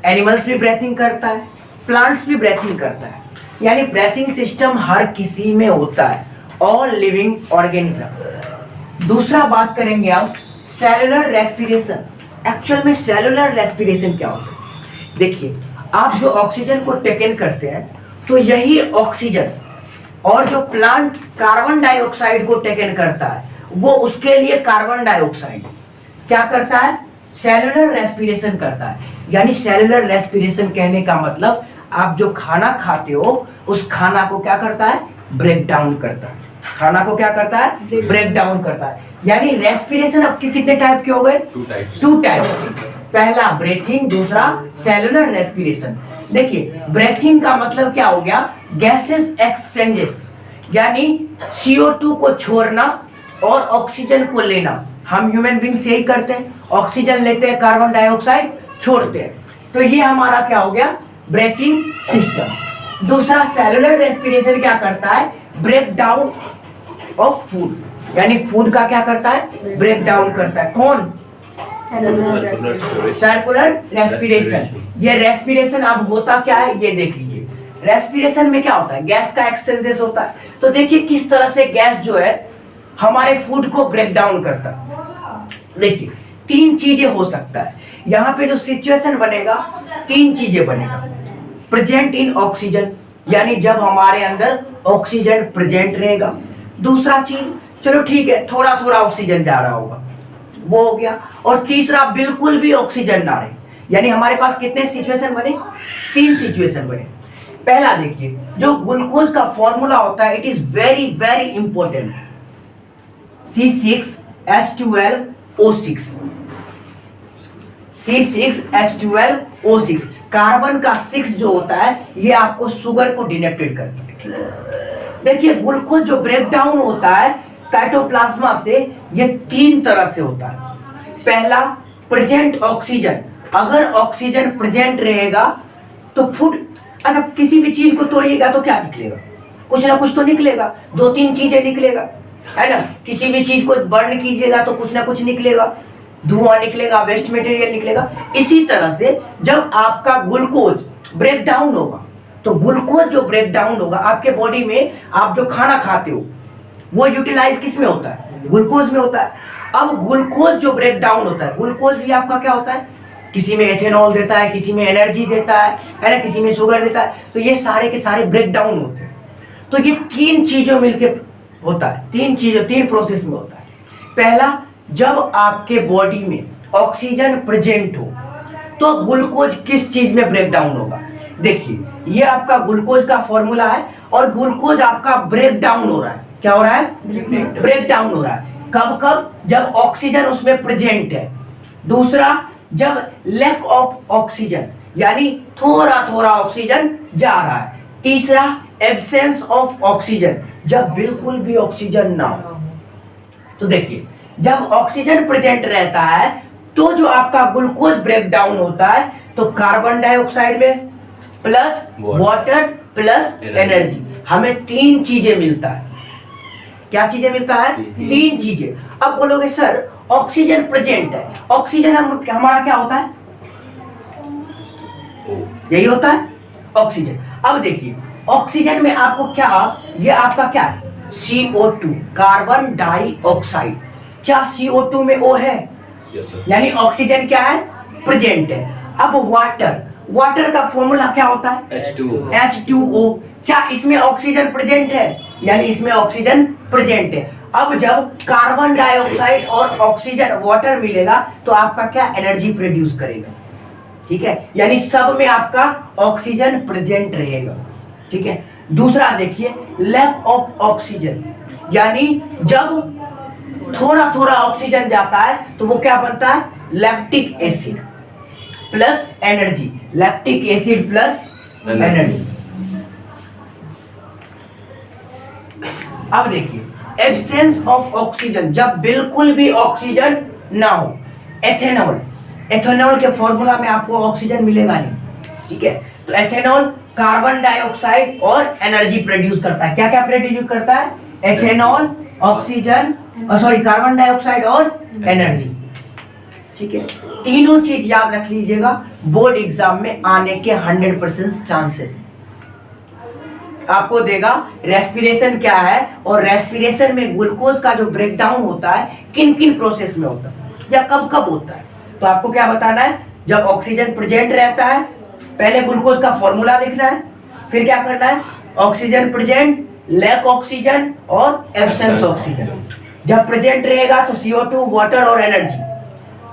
एनिमल्स भी ब्रेथिंग करता है, प्लांट्स भी ब्रेथिंग करता है, यानी ब्रेथिंग सिस्टम हर किसी में होता है, ऑल लिविंग ऑर्गेनिज्म। दूसरा बात करेंगे हम सेलुलर रेस्पिरेशन। एक्चुअल में सेलुलर रेस्पिरेशन क्या होता है, देखिए आप जो ऑक्सीजन को टेक इन करते हैं, तो यही ऑक्सीजन और जो प्लांट कार्बन डाइऑक्साइड को टेक इन करता है, वो उसके लिए कार्बन डाइऑक्साइड क्या करता है, सेलुलर रेस्पिरेशन करता है। यानी सेलुलर रेस्पिरेशन कहने का मतलब आप जो खाना खाते हो उस खाना को क्या करता है, ब्रेक डाउन करता है। खाना को क्या करता है, ब्रेक डाउन करता है। यानी रेस्पिरेशन आपके कितने टाइप के हो गए, टू टाइप। पहला ब्रीथिंग, दूसरा सेलुलर रेस्पिरेशन। देखिए ब्रेथिंग का मतलब क्या हो गया, गैसेस एक्सचेंजेस, यानी CO2 को छोड़ना और ऑक्सीजन को लेना। हम ह्यूमन बींग्स यही करते हैं, ऑक्सीजन लेते हैं, कार्बन डाइऑक्साइड छोड़ते हैं। तो ये हमारा क्या हो गया, ब्रेथिंग सिस्टम। दूसरा सेलुलर रेस्पिरेशन क्या करता है, ब्रेक डाउन ऑफ फूड, यानी फूड का क्या करता है, ब्रेक डाउन करता है। कौन, सर्कुलर रेस्पिरेशन। ये रेस्पिरेशन अब होता क्या है, ये देख लीजिए। रेस्पिरेशन में क्या होता है, गैस का एक्सचेंजेस होता है। तो देखिए किस तरह से गैस जो है हमारे फूड को ब्रेक डाउन करता है। देखिए तीन चीजें हो सकता है यहाँ पे, जो सिचुएशन बनेगा तीन चीजें बनेगा। प्रेजेंट इन ऑक्सीजन, यानी जब हमारे अंदर ऑक्सीजन प्रेजेंट रहेगा। दूसरा चीज, चलो ठीक है थोड़ा थोड़ा ऑक्सीजन जा रहा होगा, वो हो गया। और तीसरा बिल्कुल भी ऑक्सीजन ना रहे, यानी हमारे पास कितने सिचुएशन बने, तीन सिचुएशन बने। पहला देखिए, जो ग्लूकोज का फॉर्मूला होता है, it is very very important, C6H12O6, C6H12O6। Carbon का 6 जो होता है ये आपको शुगर को डिनोटेट करता है। देखिए ग्लूकोज जो ब्रेक डाउन होता है साइटोप्लाज्मा से, ये तीन तरह से होता है। पहला, प्रेजेंट ऑक्सीजन, अगर ऑक्सीजन प्रेजेंट रहेगा तो फूड, अच्छा किसी भी चीज को तोड़िएगा तो क्या निकलेगा, कुछ ना कुछ तो निकलेगा, दो तीन चीजें निकलेगा, है ना। किसी भी चीज को बर्न कीजिएगा तो कुछ ना कुछ निकलेगा, धुआं निकलेगा, वेस्ट मटेरियल निकलेगा। इसी तरह से जब आपका ग्लूकोज ब्रेक डाउन होगा, तो ग्लूकोज जो ब्रेक डाउन होगा आपके बॉडी में, आप जो खाना खाते हो वो यूटिलाइज किस में होता है, ग्लूकोज में होता है। अब ग्लूकोज जो ब्रेक डाउन होता है, ग्लूकोज भी आपका क्या होता है, किसी में एथेनॉल देता है, किसी में एनर्जी देता है ना, किसी में शुगर देता है। तो ये सारे के सारे ब्रेक डाउन होते हैं। तो ये तीन चीजों मिलके होता है, तीन प्रोसेस में होता है। पहला, जब आपके बॉडी में ऑक्सीजन प्रेजेंट हो तो ग्लूकोज किस चीज में ब्रेक डाउन होगा। देखिए ये आपका ग्लूकोज का फॉर्मूला है, और ग्लूकोज आपका ब्रेक डाउन हो रहा है, क्या हो रहा है, ब्रेक डाउन हो रहा है। कब कब, जब ऑक्सीजन उसमें प्रेजेंट है। दूसरा, जब लैक ऑफ ऑक्सीजन, यानी थोड़ा थोड़ा ऑक्सीजन जा रहा है। तीसरा, एब्सेंस ऑफ ऑक्सीजन, जब बिल्कुल भी ऑक्सीजन ना हो। तो देखिए जब ऑक्सीजन प्रेजेंट रहता है तो जो आपका ग्लूकोज ब्रेक डाउन होता है, तो कार्बन डाइऑक्साइड में प्लस वाटर प्लस एनर्जी, हमें तीन चीजें मिलता है। क्या चीजें मिलता है, तीन चीजें। अब बोलोगे सर ऑक्सीजन प्रेजेंट है, ऑक्सीजन हमारा क्या होता है, यही होता है ऑक्सीजन। अब देखिए ऑक्सीजन में आपको क्या, ये आपका क्या है, CO2, कार्बन डाइऑक्साइड। क्या CO2 में O है, यानी ऑक्सीजन क्या है, प्रेजेंट है। अब वाटर, वाटर का फॉर्मूला क्या होता है, H2O। क्या इसमें ऑक्सीजन प्रेजेंट है, यानी इसमें ऑक्सीजन प्रेजेंट है। अब जब कार्बन डाइऑक्साइड और ऑक्सीजन वाटर मिलेगा तो आपका क्या, एनर्जी प्रोड्यूस करेगा, ठीक है, यानी सब में आपका ऑक्सीजन प्रेजेंट रहेगा, ठीक है। दूसरा देखिए, लैक ऑफ ऑक्सीजन, यानी जब थोड़ा थोड़ा ऑक्सीजन जाता है तो वो क्या बनता है, lactic acid plus energy, lactic acid plus energy. अब देखिए एब्सेंस ऑफ ऑक्सीजन, जब बिल्कुल भी ऑक्सीजन ना हो। एथेनॉल, एथेनॉल के फॉर्मूला में आपको ऑक्सीजन मिलेगा नहीं, ठीक है। तो एथेनॉल कार्बन डाइऑक्साइड और एनर्जी प्रोड्यूस करता है। क्या क्या प्रोड्यूस करता है, ethanol, oxygen, sorry carbon dioxide और एनर्जी, ठीक है। तीनों चीज याद रख लीजिएगा, बोर्ड एग्जाम में आने के 100% चांसेस आपको देगा। रेस्पिरेशन क्या है, और रेस्पिरेशन में ग्लूकोज का जो ब्रेकडाउन होता है किन किन प्रोसेस में होता है या कब कब होता है। तो आपको क्या बताना है, जब ऑक्सीजन प्रेजेंट रहता है, पहले ग्लूकोज का फॉर्मूला लिखना है, फिर क्या करना है, ऑक्सीजन प्रेजेंट, लैक ऑक्सीजन और एब्सेंस ऑक्सीजन। जब प्रेजेंट रहेगा तो CO2, वाटर और एनर्जी।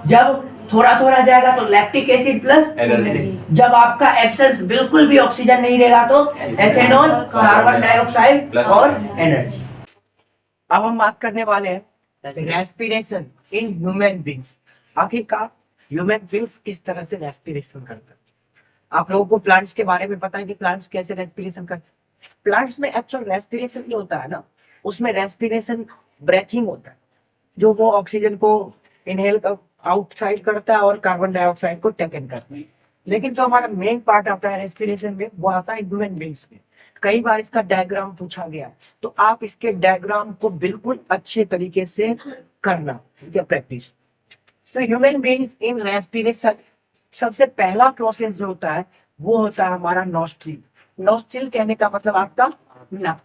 जब थोड़ा थोड़ा जाएगा तो लैक्टिक एसिड प्लस एनर्जी। जब आपका एब्सेंस बिल्कुल भी ऑक्सीजन नहीं रहेगा तो एथेनॉल, कार्बन डाइऑक्साइड और एनर्जी। अब हम बात करने वाले हैं रेस्पिरेशन इन ह्यूमन बींग्स। आखिरकार ह्यूमन बींग्स किस तरह से रेस्पिरेशन करते हैं। आप लोगों को प्लांट्स के बारे में पता है कि प्लांट्स कैसे रेस्पिरेशन करते हैं। प्लांट्स में एक्चुअल रेस्पिरेशन जो होता है ना, उसमें रेस्पिरेशन ब्रेथिंग होता है, जो वो ऑक्सीजन को इनहेल आउटसाइड करता है और कार्बन डाइऑक्साइड को टेक इन करता है। लेकिन जो हमारा मेन पार्ट आता है रेस्पिरेशन में, वो आता है ह्यूमन बींग्स में। कई बार इसका डायग्राम पूछा गया है, तो आप इसके डायग्राम को बिल्कुल अच्छे तरीके से करना, ठीक है, प्रैक्टिस। तो ह्यूमन बींग्स इन रेस्पिरेशन, सबसे पहला प्रोसेस जो होता है वो होता है हमारा नॉस्ट्रिल। नॉस्ट्रिल कहने का मतलब आपका नाक।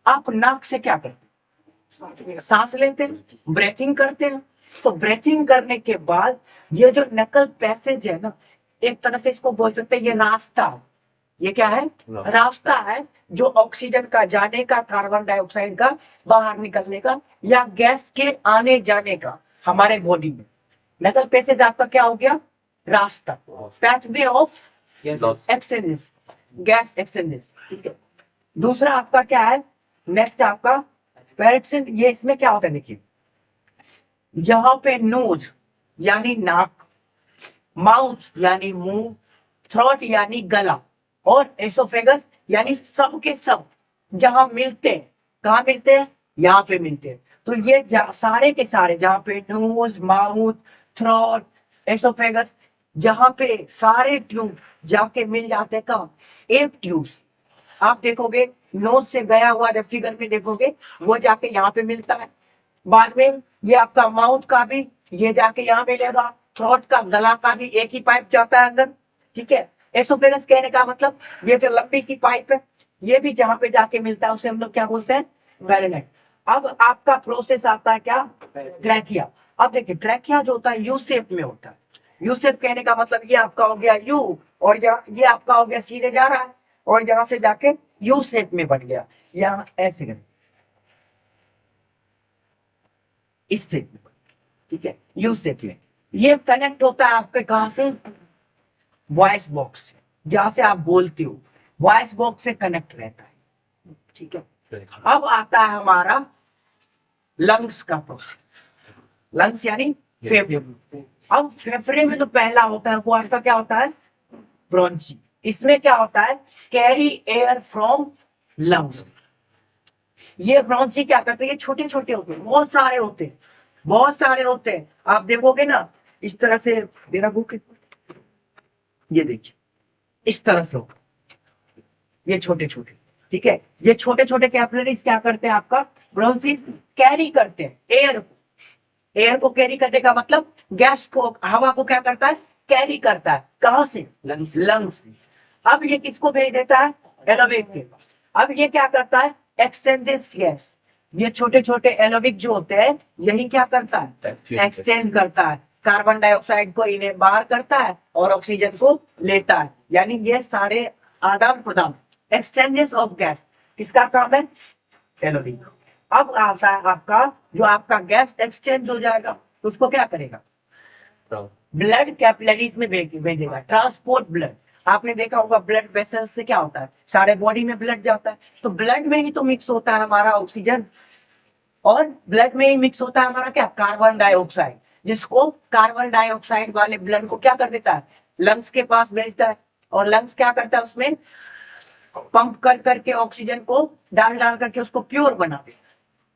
आप नाक से क्या करते हैं? सांस लेते हैं, ब्रेथिंग करते हैं। तो ब्रेथिंग करने के बाद ये जो नकल पैसेज है ना, एक तरह से इसको बोल सकते हैं ये रास्ता है। ये क्या है? रास्ता है जो ऑक्सीजन का जाने का, कार्बन डाइऑक्साइड का बाहर निकलने का, या गैस के आने जाने का हमारे बॉडी में। नकल पैसेज आपका क्या हो गया? रास्ता, pathway of exchanges, gas exchanges, ठीक है। दूसरा आपका क्या है? नेक्स्ट आपका पैरेक्सिन। ये इसमें क्या होता है देखिए, यहाँ पे नोज यानी नाक, माउथ यानी मुंह, थ्रोट यानी गला, और एसोफेगस यानी सब के सब जहां मिलते हैं। कहाँ मिलते हैं? यहाँ पे मिलते हैं। तो ये सारे के सारे जहाँ पे नोज, माउथ, थ्रोट, एसोफेगस, जहां पे सारे ट्यूब जाके मिल जाते हैं। कहाँ? एक ट्यूब्स। आप देखोगे नोज से गया हुआ, जब फिगर में देखोगे वो जाके यहाँ पे मिलता है। बाद में ये आपका माउथ का भी ये जाके यहाँ मिलेगा, थ्रोट का, गला का भी एक ही पाइप जाता है अंदर, ठीक है। एसोफेगस कहने का मतलब ये जो लंबी सी पाइप है, ये भी जहां पे जाके मिलता है उसे हम लोग क्या बोलते हैं? वेरिनेट। अब आपका प्रोसेस आता है क्या? ट्रैकिया। अब देखिए ट्रैकिया जो होता है यू शेप में होता है। यू शेप कहने का मतलब ये आपका हो गया यू, और ये आपका हो गया सीधे जा रहा है, और यहां से जाके यू शेप में बन गया, यहाँ ऐसे करें, इस शेप में, ठीक है, यू शेप में। ये कनेक्ट होता है आपके कहां से? वॉइस बॉक्स से, जहां से आप बोलते हो, वॉइस बॉक्स से कनेक्ट रहता है, ठीक है। अब आता है हमारा लंग्स का प्रोसेस। लंग्स यानी फेफड़े। अब फेफड़े में जो पहला होता है वो आपका क्या होता है? ब्रोंची। इसमें क्या होता है? Carry air from lungs. ये ब्रोंची क्या करते हैं? ये छोटे छोटे होते हैं, बहुत सारे होते हैं, बहुत सारे होते हैं। आप देखोगे ना इस तरह से, मेरा बुक, ये देखिए इस तरह से होगा, ये छोटे छोटे, ठीक है। ये छोटे छोटे कैपिलरीज क्या करते हैं? आपका ब्रोंचिस कैरी करते हैं एयर को। एयर को कैरी करने का मतलब गैस को, हवा को क्या करता है? कैरी करता है। कहां से? लंग्स से। अब ये किसको भेज देता है? एलोवेट के। अब ये क्या करता है? Exchanges gas. ये छोटे छोटे एलोविक जो होते हैं, यही क्या करता है? एक्सचेंज करता है। कार्बन डाइऑक्साइड को इन्हें बाहर करता है और ऑक्सीजन को लेता है। यानी ये सारे आदान प्रदान, एक्सचेंजेस ऑफ गैस, किसका काम है? एलोविक। अब आता है आपका, जो आपका गैस एक्सचेंज हो जाएगा तो उसको क्या करेगा? ब्लड कैपिलरीज में भेजेगा, ट्रांसपोर्ट ब्लड। आपने देखा होगा ब्लड वेसल्स से क्या होता है? सारे बॉडी में ब्लड जाता है, तो ब्लड में ही तो मिक्स होता है हमारा ऑक्सीजन, और ब्लड में ही मिक्स होता है हमारा क्या? कार्बन डाइऑक्साइड, जिसको कार्बन डाइऑक्साइड वाले ब्लड को क्या कर देता है? लंग्स के पास भेजता है, और लंग्स क्या करता है? उसमें पंप कर करके ऑक्सीजन को डाल डाल करके उसको प्योर बना देता है,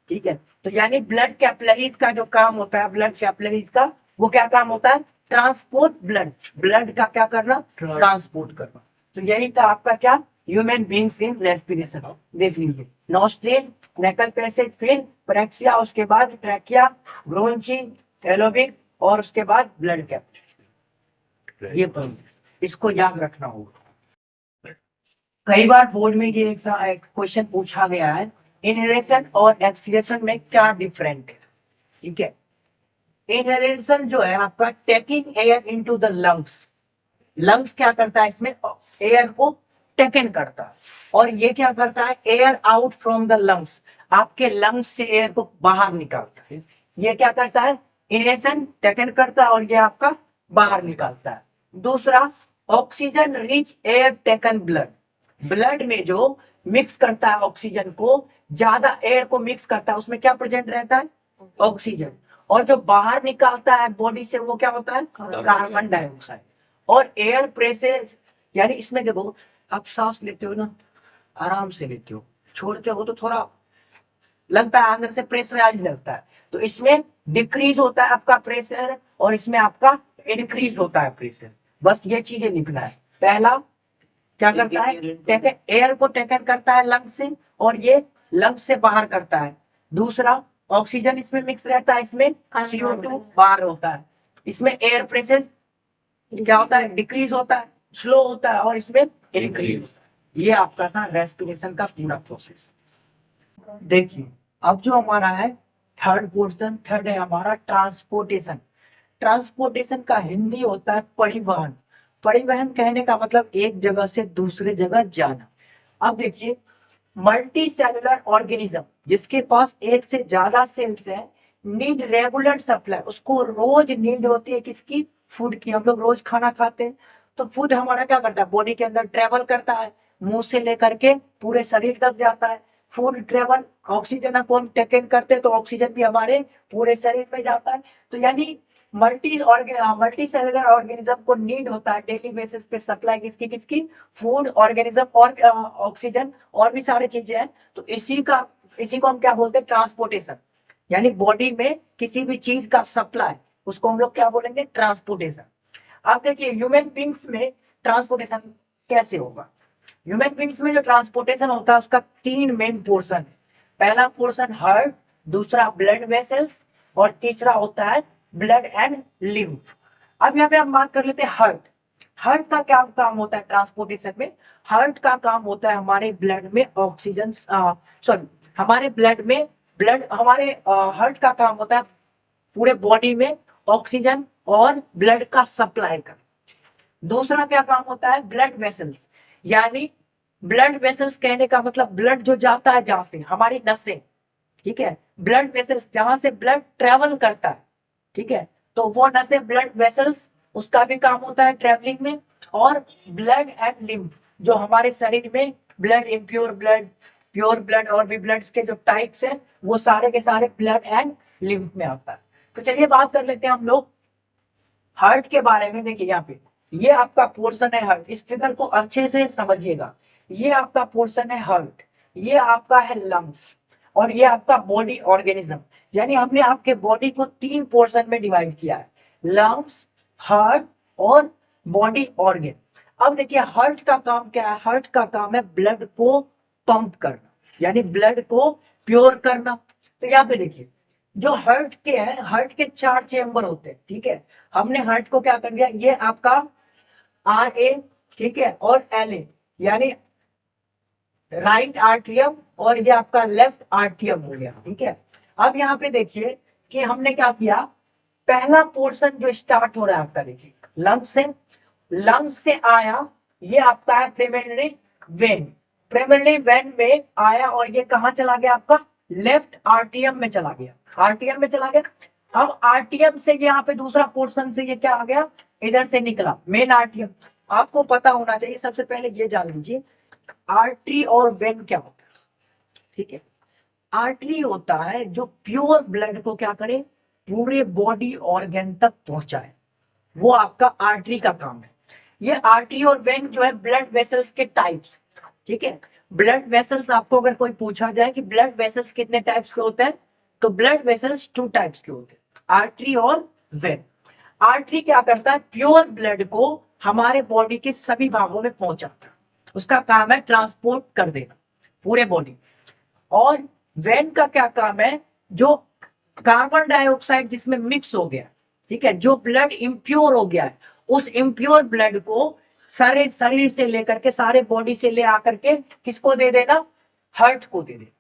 ठीक है। तो यानी ब्लड कैपिलरीज का जो काम होता है, ब्लड कैपिलरीज का वो क्या काम होता है? Transport blood. ब्लड का क्या करना? ट्रांसपोर्ट करना। तो यही था आपका क्या? Human beings in respiration. देख लीजिए, नॉस्ट्रिल, नेकल पैसेज, फिर प्रेक्सिया, उसके बाद ट्रैकिया, ब्रोंची, एलोविक, और उसके बाद ब्लड कैपिलरी। ये इसको याद रखना होगा। कई बार बोर्ड में ये एक क्वेश्चन पूछा गया है, इनहेलेशन और एक्सहेलेशन में क्या डिफरेंट है, ठीक है। इनहेलेशन जो है आपका taking air into the lungs. Lungs क्या करता है? इसमें एयर को टेक इन करता है, और ये क्या करता है? Air out from the lungs, आपके लंग्स से एयर को बाहर निकालता है। ये क्या करता है? इनहेलेशन टेक इन करता है और ये आपका बाहर निकालता है। दूसरा, oxygen rich air taken blood. Blood में जो मिक्स करता है ऑक्सीजन को, ज्यादा एयर को मिक्स करता है, उसमें क्या प्रेजेंट रहता है? ऑक्सीजन। और जो बाहर निकालता है बॉडी से वो क्या होता है? Carbon dioxide. और एयर प्रेशर यानी इसमें देखो, आप सांस लेते हो ना, आराम से लेते हो, छोड़ते हो तो थोड़ा लगता है अंदर से प्रेशराइज लगता है। तो इसमें डिक्रीज होता है आपका प्रेशर और इसमें आपका इंक्रीज होता है प्रेशर। बस ये चीजें लिखना है। पहला क्या करता है, टेकन एयर को टेकन करता है लंग से और ये लंग से बाहर करता है। दूसरा, ऑक्सीजन इसमें मिक्स रहता है, इसमें CO2 बाहर होता है। इसमें एयर प्रेशर क्या होता है, डिक्रीज होता है, स्लो होता है और इसमें इंक्रीज होता है। ये आपका था रेस्पिरेशन का पूरा प्रोसेस। देखिए अब जो हमारा है थर्ड पोर्शन, थर्ड है हमारा ट्रांसपोर्टेशन। ट्रांसपोर्टेशन का हिंदी होता है परिवहन। परिवहन कहने का मतलब एक जगह से दूसरे जगह जाना। अब देखिए, मल्टी सेलुलर ऑर्गेनिज्म जिसके पास एक से ज्यादा सेल्स है, नीड रेगुलर सप्लाई। उसको रोज नीड होती है किसकी, फूड की। हम लोग रोज खाना खाते हैं तो फूड हमारा क्या करता है, बॉडी के अंदर ट्रेवल करता है, मुंह से लेकर के पूरे शरीर तक जाता है। फूड ट्रेवल, ऑक्सीजन को हम टेकन करते हैं तो ऑक्सीजन भी हमारे पूरे शरीर में जाता है। तो यानी मल्टी सेलुलर ऑर्गेनिज्म को नीड होता है डेली बेसिस पे सप्लाई किसकी किसकी, फूड, ऑर्गेनिज्म और ऑक्सीजन और भी सारी चीजें हैं। तो इसी को हम क्या बोलते हैं, ट्रांसपोर्टेशन। यानी बॉडी में किसी भी चीज का सप्लाई, उसको हम लोग क्या बोलेंगे, ट्रांसपोर्टेशन। आप देखिए ह्यूमन बींग्स में ट्रांसपोर्टेशन कैसे होगा। ह्यूमन बींग्स में जो ट्रांसपोर्टेशन होता है उसका 3 मेन पोर्शन है। पहला पोर्शन हार्ट, दूसरा ब्लड वेसल्स और तीसरा होता है ब्लड एंड लिम्फ। अब यहाँ पे हम बात कर लेते हैं हार्ट। हार्ट का क्या काम होता है ट्रांसपोर्टेशन में। हार्ट का काम होता है हमारे ब्लड में ऑक्सीजन, सॉरी हमारे ब्लड में हमारे हार्ट का काम होता है पूरे बॉडी में ऑक्सीजन और ब्लड का सप्लाई कर। दूसरा क्या काम होता है, ब्लड वेसल्स। यानी ब्लड वेसल्स कहने का मतलब ब्लड जो जाता है जहां से, हमारी नसें, ठीक है, ब्लड वेसल्स जहां से ब्लड ट्रेवल करता है, ठीक है, तो वो नसें ब्लड वेसल्स, उसका भी काम होता है ट्रेवलिंग में। और ब्लड एंड लिम्फ, जो हमारे शरीर में blood, impure blood, pure blood और भी ब्लड्स के जो टाइप्स हैं वो सारे के सारे ब्लड एंड लिम्फ में आता है। तो चलिए बात कर लेते हैं हम लोग हार्ट के बारे में। देखिए यहाँ पे ये आपका पोर्शन है हार्ट, इस फिगर को अच्छे से समझिएगा। ये आपका पोर्शन है हार्ट, ये आपका है लंग्स और ये आपका बॉडी ऑर्गेनिज्म। यानी हमने आपके बॉडी को 3 पोर्शन में डिवाइड किया है, लंग्स, हार्ट और बॉडी ऑर्गन। अब देखिए हार्ट का काम क्या है, हार्ट का काम है ब्लड को पंप करना, यानी ब्लड को प्योर करना। तो यहाँ पे देखिए जो हार्ट के हैं, हार्ट के 4 चेम्बर होते हैं, ठीक है। हमने हार्ट को क्या कर दिया, ये आपका RA, ठीक है, और LA यानी राइट आर्ट्रियम और ये आपका लेफ्ट आर्ट्रियम हो गया, ठीक है। अब यहाँ पे देखिए कि हमने क्या किया, पहला पोर्शन जो स्टार्ट हो रहा है आपका, देखिए लंग्स से आया, ये आपका है प्राइमरी वेन। प्राइमरी वेन में आया और ये कहाँ चला गया, आपका लेफ्ट आर्ट्रियम में चला गया, आर्ट्रियम में चला गया। अब आर्ट्रियम से यहाँ पे दूसरा पोर्शन से ये क्या आ गया, इधर से निकला मेन आर्ट्रियम। आपको पता होना चाहिए, सबसे पहले ये जान लीजिए आर्टरी और वेन क्या होता है, ठीक है। आर्टरी होता है जो प्योर ब्लड को क्या करे, पूरे बॉडी ऑर्गन तक पहुंचाए, वो आपका आर्टरी का काम है। ये आर्टरी और वेन जो है ब्लड वेसल्स के टाइप्स, ठीक है। ब्लड वेसल्स, आपको अगर कोई पूछा जाए कि ब्लड वेसल्स कितने टाइप्स के होते हैं, तो ब्लड वेसल्स 2 टाइप्स के होते हैं, आर्टरी और वेन। आर्टरी क्या करता है, प्योर ब्लड को हमारे बॉडी के सभी भागों में पहुंचाता है, उसका काम है ट्रांसपोर्ट कर देना पूरे बॉडी। और वेन का क्या काम है, जो कार्बन डाइऑक्साइड जिसमें मिक्स हो गया, ठीक है, जो ब्लड इम्प्योर हो गया है, उस इम्प्योर ब्लड को सारे शरीर से लेकर के, सारे बॉडी से ले आकर के किसको दे देना, हार्ट को दे देना।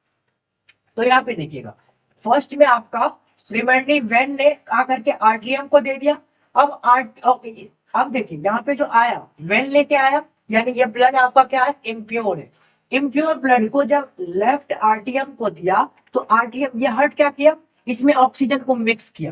तो यहाँ पे देखिएगा फर्स्ट में आपका प्रिमरी वेन ने आकर के आर्ट्रियम को दे दिया। अब देखिए यहाँ पे जो आया वेन लेके आया, यानी ये ब्लड आपका क्या है, इम्प्योर है। इम्प्योर ब्लड को जब लेफ्ट आर्ट्रियम को दिया तो आर्ट्रियम, ये हार्ट क्या किया, इसमें ऑक्सीजन को मिक्स किया।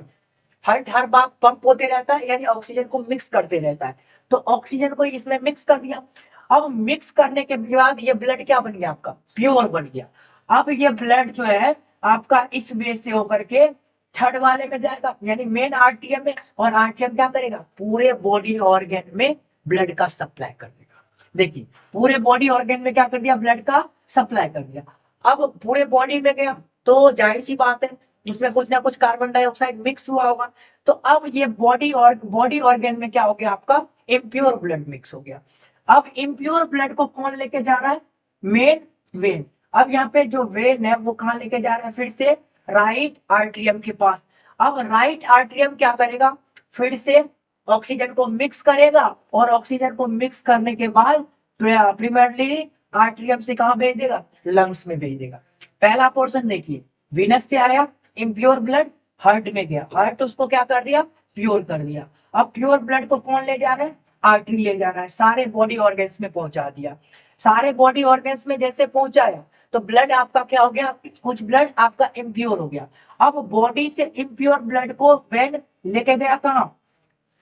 हार्ट हर बार पंप होते रहता है, यानी ऑक्सीजन को मिक्स करते रहता है, तो ऑक्सीजन को इसमें मिक्स कर दिया। अब मिक्स करने के बाद ये ब्लड क्या बन गया, आपका प्योर बन गया। अब ये ब्लड जो है आपका इस वे से होकर के थर्ड वाले में जाएगा, यानी मेन आर्ट्रियम में, और आर्ट्रियम क्या करेगा, पूरे बॉडी ऑर्गन में ब्लड का सप्लाई कर देगा। देखिए पूरे बॉडी ऑर्गन में क्या कर दिया, ब्लड का सप्लाई कर दिया। अब पूरे बॉडी में गया तो जाहिर सी बात है उसमें कुछ ना कुछ कार्बन डाइऑक्साइड मिक्स हुआ होगा। तो अब ये बॉडी ऑर्गन में क्या हो गया, आपका इम्प्योर ब्लड मिक्स हो गया। अब इम्प्योर ब्लड को कौन लेके जा रहा है, मेन वेन। अब यहाँ पे जो वेन है वो कहाँ लेके जा रहा है, फिर से राइट आर्टरियम के पास। अब राइट आर्टरियम क्या करेगा, फिर से ऑक्सीजन को मिक्स करेगा और ऑक्सीजन को मिक्स करने के बाद प्रीमरली आर्टरियम से कहां भेज देगा, लंग्स में भेज देगा। पहला पोर्शन देखिए, विनस से आया इम्प्योर ब्लड, हार्ट में गया, हार्ट उसको क्या कर दिया, प्योर कर दिया। अब प्योर ब्लड को कौन ले जा रहा है, आर्टरी ले जा रहा है, सारे बॉडी ऑर्गन्स में पहुंचा दिया। सारे बॉडी ऑर्गन्स में जैसे पहुंचाया तो ब्लड आपका क्या हो गया, कुछ ब्लड आपका इम्प्योर हो गया। अब बॉडी से इम्प्योर ब्लड को वेन लेके गया कहां,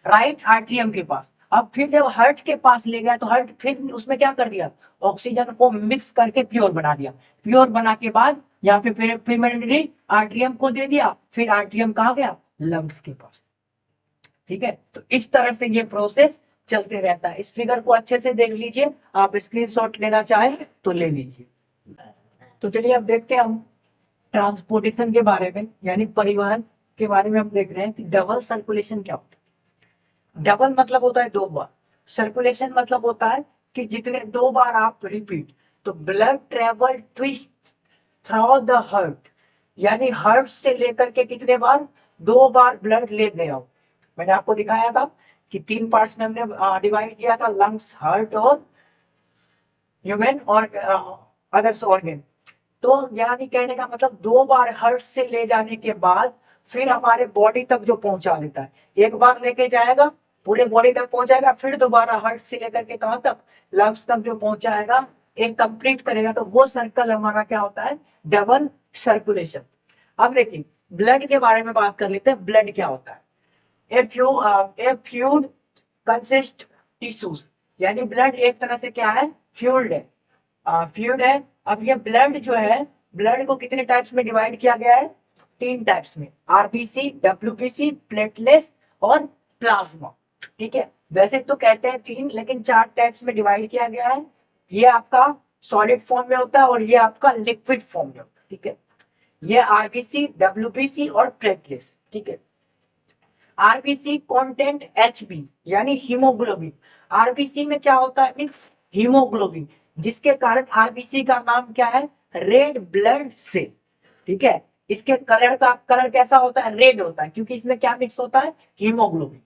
राइट आर्टरियम के पास। अब फिर जब हार्ट के पास ले गया तो हार्ट फिर उसमें क्या कर दिया, ऑक्सीजन को मिक्स करके प्योर बना दिया। प्योर बना के बाद यहाँ पे प्रीमरली आर्टरियम को दे दिया, फिर आर्टरियम कहाँ गया, लंग्स के पास। ठीक है, तो इस तरह से ये प्रोसेस चलते रहता है। इस फिगर को अच्छे से देख लीजिए, आप स्क्रीनशॉट लेना चाहें तो ले लीजिए। तो चलिए अब देखते हैं हम ट्रांसपोर्टेशन के बारे में, यानी परिवहन के बारे में हम देख रहे हैं कि डबल सर्कुलेशन क्या होता है। डबल मतलब होता है दो बार, सर्कुलेशन मतलब होता है कि जितने दो बार आप रिपीट, तो blood travel twist through the heart, यानी हार्ट से लेकर के कितने बार, दो बार ब्लड ले गया हो। मैंने आपको दिखाया था कि तीन पार्ट्स में हमने डिवाइड किया था, लंग्स, हार्ट और ह्यूमन और अदर्स ऑर्गन। तो यानी कहने का मतलब दो बार हार्ट से ले जाने के बाद फिर हमारे बॉडी तक जो पहुंचा देता है, एक बार लेके जाएगा पूरे बॉडी तक पहुंचाएगा, फिर दोबारा हार्ट से लेकर के कहां तक, लंग्स तक जो पहुंचाएगा, एक कंप्लीट करेगा, तो वो सर्कल हमारा क्या होता है, डबल सर्कुलेशन। अब देखिए ब्लड के बारे में बात कर लेते हैं, ब्लड क्या होता है। ए फ्लूइड कंसिस्ट टिश्यूज, यानी ब्लड एक तरह से क्या है, फ्लूइड है, फ्लूइड है। अब ये ब्लड जो है, ब्लड को कितने टाइप्स में डिवाइड किया गया है, तीन टाइप्स में, आरबीसी, डब्ल्यूबीसी, प्लेटलेट्स और प्लाज्मा। ठीक है, वैसे तो कहते हैं तीन, लेकिन चार टाइप्स में डिवाइड किया गया है। ये आपका सॉलिड फॉर्म में होता है और ये आपका लिक्विड फॉर्म में होता है। ठीक है, ये आरबीसी, डब्ल्यूबीसी और प्लेटलेट्स। ठीक है, आरबीसी कंटेंट एचबी यानी हीमोग्लोबिन। आरबीसी में क्या होता है, मींस हीमोग्लोबिन, जिसके कारण आरबीसी का नाम क्या है, रेड ब्लड सेल। ठीक है, इसके कलर कैसा होता है, रेड होता है, क्योंकि इसमें क्या मिक्स होता है, हीमोग्लोबिन।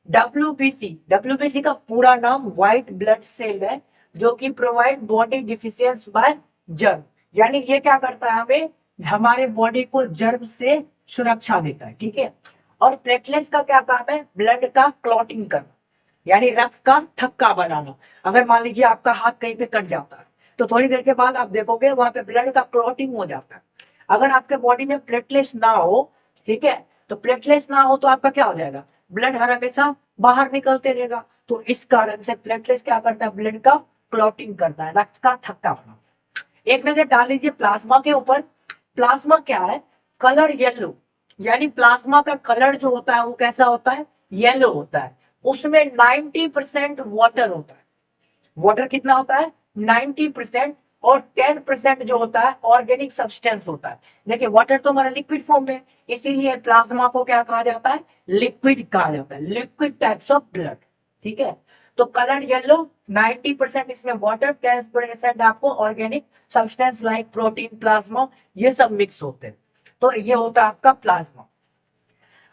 डब्ल्यूबीसी का पूरा नाम व्हाइट ब्लड सेल है, जो कि प्रोवाइड बॉडी डिफिशियंस बाय जर्म, यानी ये क्या करता है, हमें हमारे बॉडी को जर्म से सुरक्षा देता है। ठीक है, और प्लेटलेट्स का क्या काम है, ब्लड का क्लॉटिंग करना, यानी रक्त का थक्का बनाना। अगर मान लीजिए आपका हाथ कहीं पे कट जाता है तो थोड़ी देर के बाद आप देखोगे वहां पे ब्लड का क्लॉटिंग हो जाता है। अगर आपके बॉडी में प्लेटलेट्स ना हो, ठीक है, तो प्लेटलेट्स ना हो तो आपका क्या हो जाएगा, ब्लड हर हमेशा बाहर निकलते रहेगा। तो इस कारण से प्लेटलेट्स क्या करता है, ब्लड का क्लॉटिंग करता है, रक्त का थक्का बनाता है। एक नजर डाल लीजिए प्लाज्मा के ऊपर। प्लाज्मा क्या है, कलर येलो, यानी प्लाज्मा का कलर जो होता है वो कैसा होता है, येलो होता है। उसमें 90% वाटर होता है। वाटर कितना होता है, 90%, और 10% जो होता है ऑर्गेनिक सब्सटेंस होता है। देखिए वाटर तो हमारा लिक्विड फॉर्म में, इसीलिए प्लाज्मा को क्या कहा जाता है, लिक्विड कहा जाता है, लिक्विड टाइप्स ऑफ ब्लड। ठीक है, तो कलर येलो, 90% इसमें वाटर, 10% आपको organic substance like protein, plasma, ये सब मिक्स होते हैं। तो ये होता है आपका प्लाज्मा।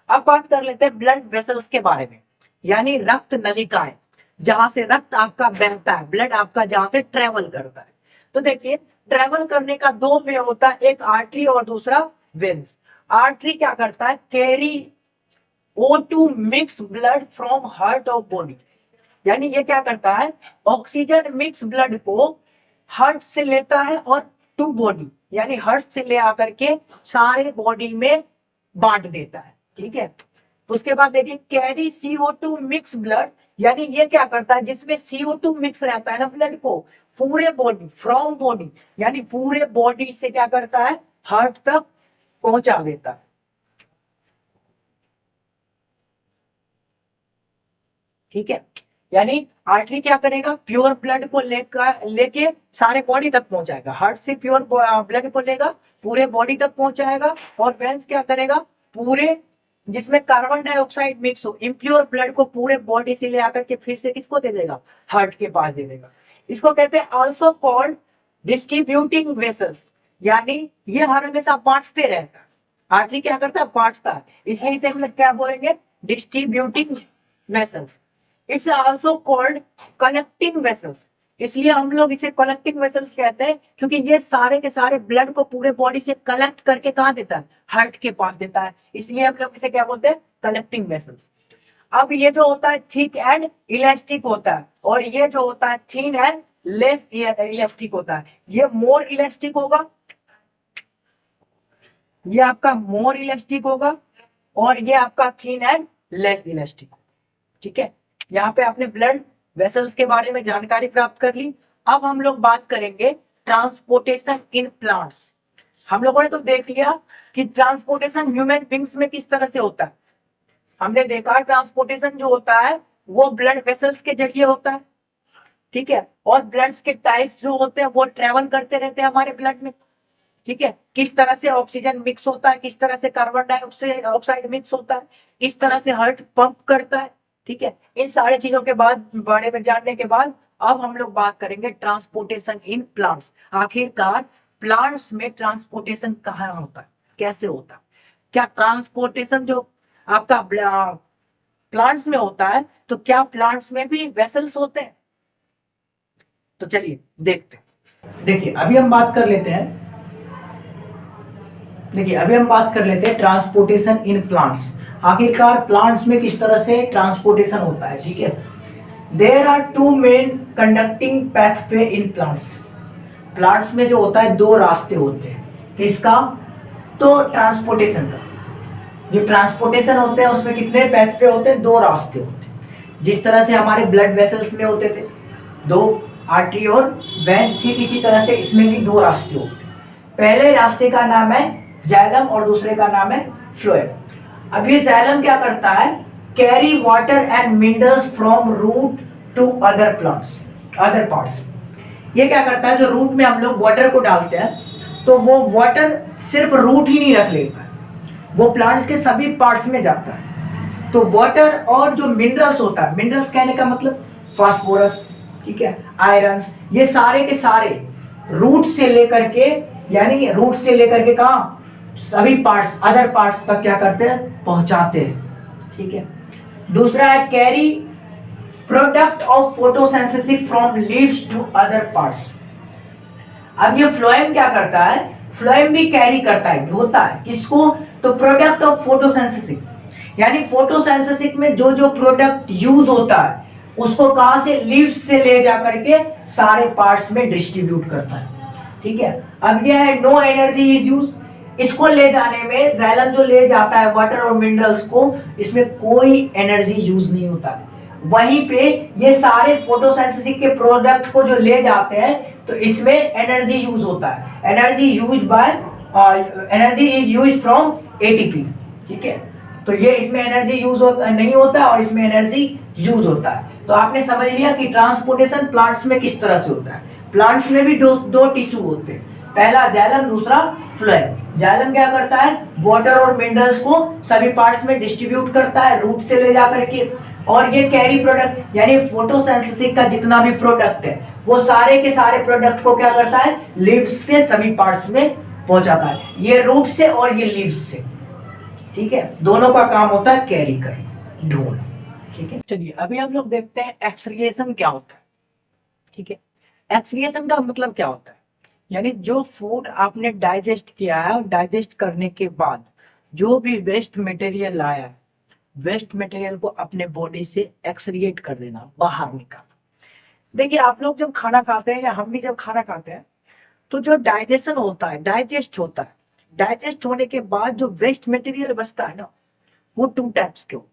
अब बात कर लेते हैं ब्लड वेसल्स के बारे में, यानी रक्त नलिकाएं, जहां से रक्त आपका बहता है, ब्लड आपका जहां से ट्रेवल करता है। तो देखिए ट्रेवल करने का दो वे होता है, एक आर्टरी और दूसरा वेन्स। आर्टरी क्या करता है, carry O2 mix blood from heart of body, यानी ये क्या करता है, ऑक्सीजन मिक्स ब्लड को हार्ट से लेता है और टू बॉडी, यानी हार्ट से ले आकर के सारे बॉडी में बांट देता है। ठीक है, उसके बाद देखिए कैरी CO2 मिक्स ब्लड, यानी ये क्या करता है, जिसमें CO2 मिक्स रहता है ना ब्लड को, पूरे बॉडी, फ्रॉम बॉडी, यानी पूरे बॉडी से क्या करता है, हार्ट तक पहुंचा देता है। ठीक है, यानी आर्टरी क्या करेगा, प्योर ब्लड को लेके सारे बॉडी तक पहुंचाएगा। हार्ट से प्योर ब्लड को लेगा, पूरे बॉडी तक पहुंचाएगा। और वेंस क्या करेगा, पूरे जिसमें कार्बन डाइऑक्साइड मिक्स हो, इम्प्योर ब्लड को पूरे बॉडी से ले आकर के फिर से किसको दे देगा, हार्ट के पास दे देगा। इसको कहते हैं ऑल्सो कॉल्ड डिस्ट्रीब्यूटिंग वेसल्स, यानी ये हर हमेशा बांटते रहता है। आर्टरी क्या करता है, बांटता है, इसलिए इसे हम लोग क्या बोलेंगे, distributing vessels. It's also called collecting vessels, इसलिए हम लोग इसे कलेक्टिंग वेसल्स कहते हैं, क्योंकि ये सारे के सारे ब्लड को पूरे बॉडी से कलेक्ट करके कहाँ देता है, हार्ट के पास देता है, इसलिए हम लोग इसे क्या बोलते हैं, कलेक्टिंग वेसल्स। अब ये जो होता है थिक एंड इलास्टिक होता है, और ये जो होता है थिन एंड लेस इलास्टिक होता है। ये मोर इलास्टिक होगा, ये आपका मोर इलास्टिक होगा, और ये आपका थिन एंड लेस इलास्टिक। ठीक है, यहाँ पे आपने ब्लड वेसल्स के बारे में जानकारी प्राप्त कर ली। अब हम लोग बात करेंगे ट्रांसपोर्टेशन इन प्लांट्स। हम लोगों ने तो देख लिया कि ट्रांसपोर्टेशन ह्यूमन बींग्स में किस तरह से होता है। हमने देखा ट्रांसपोर्टेशन जो होता है वो ब्लड वेसल्स के जरिए होता है। ठीक है, और ब्लड्स के टाइप्स जो होते हैं वो ट्रेवल करते रहते हैं हमारे ब्लड में। ठीक है, किस तरह से ऑक्सीजन मिक्स होता है, किस तरह से कार्बन डाइऑक्साइड मिक्स होता है, किस तरह से हार्ट पंप करता है। ठीक है, इन सारी चीजों के बारे में जानने के बाद अब हम लोग बात करेंगे ट्रांसपोर्टेशन इन प्लांट्स। आखिरकार प्लांट्स में ट्रांसपोर्टेशन कहाँ होता है, कैसे होता है, क्या ट्रांसपोर्टेशन जो आपका प्लांट्स में होता है, तो क्या प्लांट्स में भी वेसल्स होते हैं? तो चलिए देखते हैं। देखिए अभी हम बात कर लेते हैं ट्रांसपोर्टेशन इन प्लांट्स। आखिरकार प्लांट्स में किस तरह से ट्रांसपोर्टेशन होता है। ठीक है, there are two main conducting pathway in plants. Plants में जो होता है दो रास्ते होते हैं, किसका, तो ट्रांसपोर्टेशन का। जो ट्रांसपोर्टेशन होते हैं उसमें कितने पाथवे होते हैं, दो रास्ते होते हैं। जिस तरह से हमारे ब्लड वेसल्स में होते थे दो, आर्टरी और वेन, ठीक इसी तरह से इसमें भी दो रास्ते होते हैं। पहले रास्ते का नाम है जाइलम और दूसरे का नाम है फ्लोएम। अब ये जाइलम क्या करता है, carry water and minerals from root to other parts. ये क्या करता है, जो रूट में हम लोग वाटर को डालते हैं तो वो वाटर सिर्फ रूट ही नहीं रख लेता है, वो प्लांट्स के सभी पार्ट्स में जाता है। तो वाटर और जो मिनरल्स होता है, मिनरल्स कहने का मतलब फास्फोरस, ठीक है, आयरन्स, ये सारे के सारे रूट से लेकर के, यानी रूट से लेकर के कहाँ, सभी पार्ट्स, अदर पार्ट्स तक क्या करते हैं, पहुंचाते हैं। ठीक है, दूसरा है carry product of photosynthesis from leaves to other parts. अब ये फ्लोएम क्या करता है, फ्लोएम भी कैरी करता है, ढोता है किसको, तो प्रोडक्ट ऑफ फोटोसिंथेसिस, यानी फोटोसिंथेसिस में जो जो प्रोडक्ट यूज होता है उसको कहां से, लीव्स से ले जा करके सारे पार्ट्स में डिस्ट्रीब्यूट करता है। ठीक है, अब यह है नो एनर्जी इज यूज। इसको ले जाने में, जाइलम जो ले जाता है वाटर और मिनरल्स को, इसमें कोई एनर्जी यूज नहीं होता है। वहीं पे ये सारे फोटोसिंथेसिस के प्रोडक्ट को जो ले जाते हैं तो इसमें एनर्जी यूज होता है। Energy is use from ATP. ठीक है, तो ये इसमें एनर्जी यूज नहीं होता और इसमें एनर्जी यूज होता है। तो आपने समझ लिया कि ट्रांसपोर्टेशन प्लांट्स में किस तरह से होता है। प्लांट्स में भी दो टिश्यू होते हैं, पहला जाइलम, दूसरा फ्लोएम। जाइलम क्या करता है, वाटर और मिनरल्स को सभी पार्ट्स में डिस्ट्रीब्यूट करता है रूट से ले जाकर के, और ये कैरी प्रोडक्ट, यानी फोटोसिंथेसिस का जितना भी प्रोडक्ट है वो सारे के सारे प्रोडक्ट को क्या करता है, लीव्स से सभी पार्ट्स में पहुंचाता है। ये रूट से और ये लीव्स से। ठीक है, दोनों का काम होता है कैरी करना, ढोना। ठीक है, चलिए अभी हम लोग देखते हैं एक्सक्रिएशन क्या होता है। ठीक है, एक्सक्रिएशन का मतलब क्या होता है, यानी जो फूड आपने डाइजेस्ट किया है और डाइजेस्ट करने के बाद जो भी वेस्ट मटेरियल आया है, वेस्ट मटेरियल को अपने बॉडी से एक्सक्रिएट कर देना, बाहर निकालना। देखिए आप लोग जब खाना खाते हैं या हम भी जब खाना खाते हैं तो जो डाइजेशन होता है, डाइजेस्ट होता है, डाइजेस्ट होने के बाद जो वेस्ट मटेरियल बचता है ना, वो टू टाइप्स के होते हैं।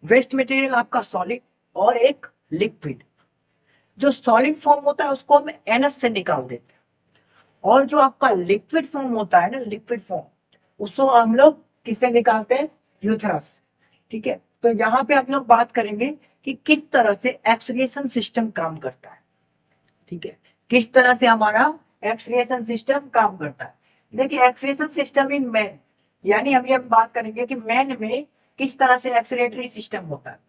वेस्ट मटेरियल आपका सॉलिड और एक लिक्विड। जो सॉलिड फॉर्म होता है उसको हम एनस से निकाल देते हैं, और जो आपका लिक्विड फॉर्म होता है ना, लिक्विड फॉर्म, उसको हम लोग किससे निकालते हैं, यूथरस। ठीक है, तो यहाँ पे हम लोग बात करेंगे कि किस तरह से एक्सक्रिएशन सिस्टम काम करता है। ठीक है, किस तरह से हमारा एक्सक्रिएशन सिस्टम काम करता है। देखिए एक्सक्रिएशन सिस्टम इन मैन, यानी अभी हम बात करेंगे कि मैन में किस तरह से एक्सक्रिएटरी सिस्टम होता है।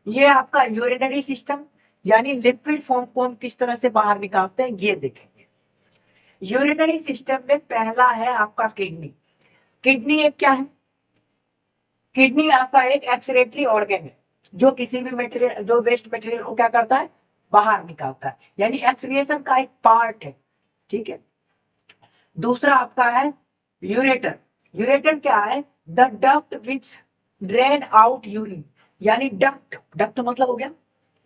ये आपका यूरिनरी सिस्टम, यानी लिक्विड फॉर्म को हम किस तरह से बाहर निकालते हैं ये देखेंगे। यूरिनरी सिस्टम में पहला है आपका किडनी। किडनी एक क्या है? किडनी आपका एक एक्सक्रिएटरी ऑर्गन है जो किसी भी मटेरियल, जो वेस्ट मटेरियल को क्या करता है, बाहर निकालता है, यानी एक्सक्रिएशन का एक पार्ट है। ठीक है, दूसरा आपका है यूरेटर। यूरेटर क्या है? The duct which drain out urine, यानी डक्ट, डक्ट मतलब हो गया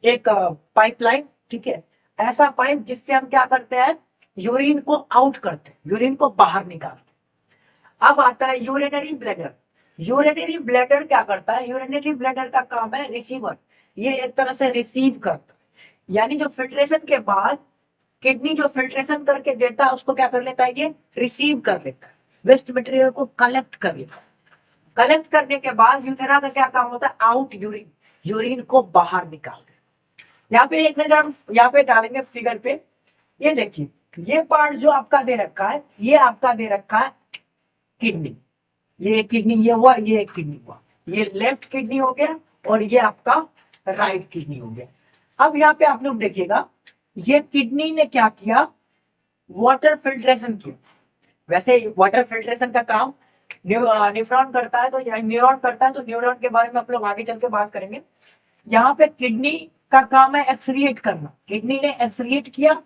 एक पाइपलाइन। ठीक है, ऐसा पाइप जिससे हम क्या करते हैं, यूरिन को आउट करते हैं, यूरिन को बाहर निकालते हैं। अब आता है यूरिनरी ब्लैडर। यूरिनरी ब्लैडर क्या करता है? यूरिनरी ब्लैडर का काम है रिसीवर, ये एक तरह से रिसीव करता है, यानी जो फिल्ट्रेशन के बाद किडनी जो फिल्ट्रेशन करके देता है उसको क्या कर लेता है, ये रिसीव कर लेता है, वेस्ट मटेरियल को कलेक्ट कर लेता है। कलेक्ट करने के बाद यूथेरा का क्या काम होता है, आउट यूरिन, यूरिन को बाहर निकाल दे। यहाँ पे एक नजर यहाँ पे डालेंगे फिगर पे, ये देखिए ये पार्ट जो आपका दे रखा है, ये आपका दे रखा है किडनी, ये किडनी ये हुआ, ये एक किडनी हुआ, ये लेफ्ट किडनी हो गया और ये आपका राइट किडनी हो गया। अब यहाँ पे आप लोग देखिएगा, ये किडनी ने क्या किया, वाटर फिल्ट्रेशन किया। वैसे वाटर फिल्ट्रेशन का काम न्यूरॉन करता है, तो न्यूरॉन करता है, तो न्यूरॉन के बारे में आप लोग आगे चल के बात करेंगे। यहाँ पे किडनी का काम है एक्सक्रिएट करना। किडनी ने एक्सक्रिएट किया,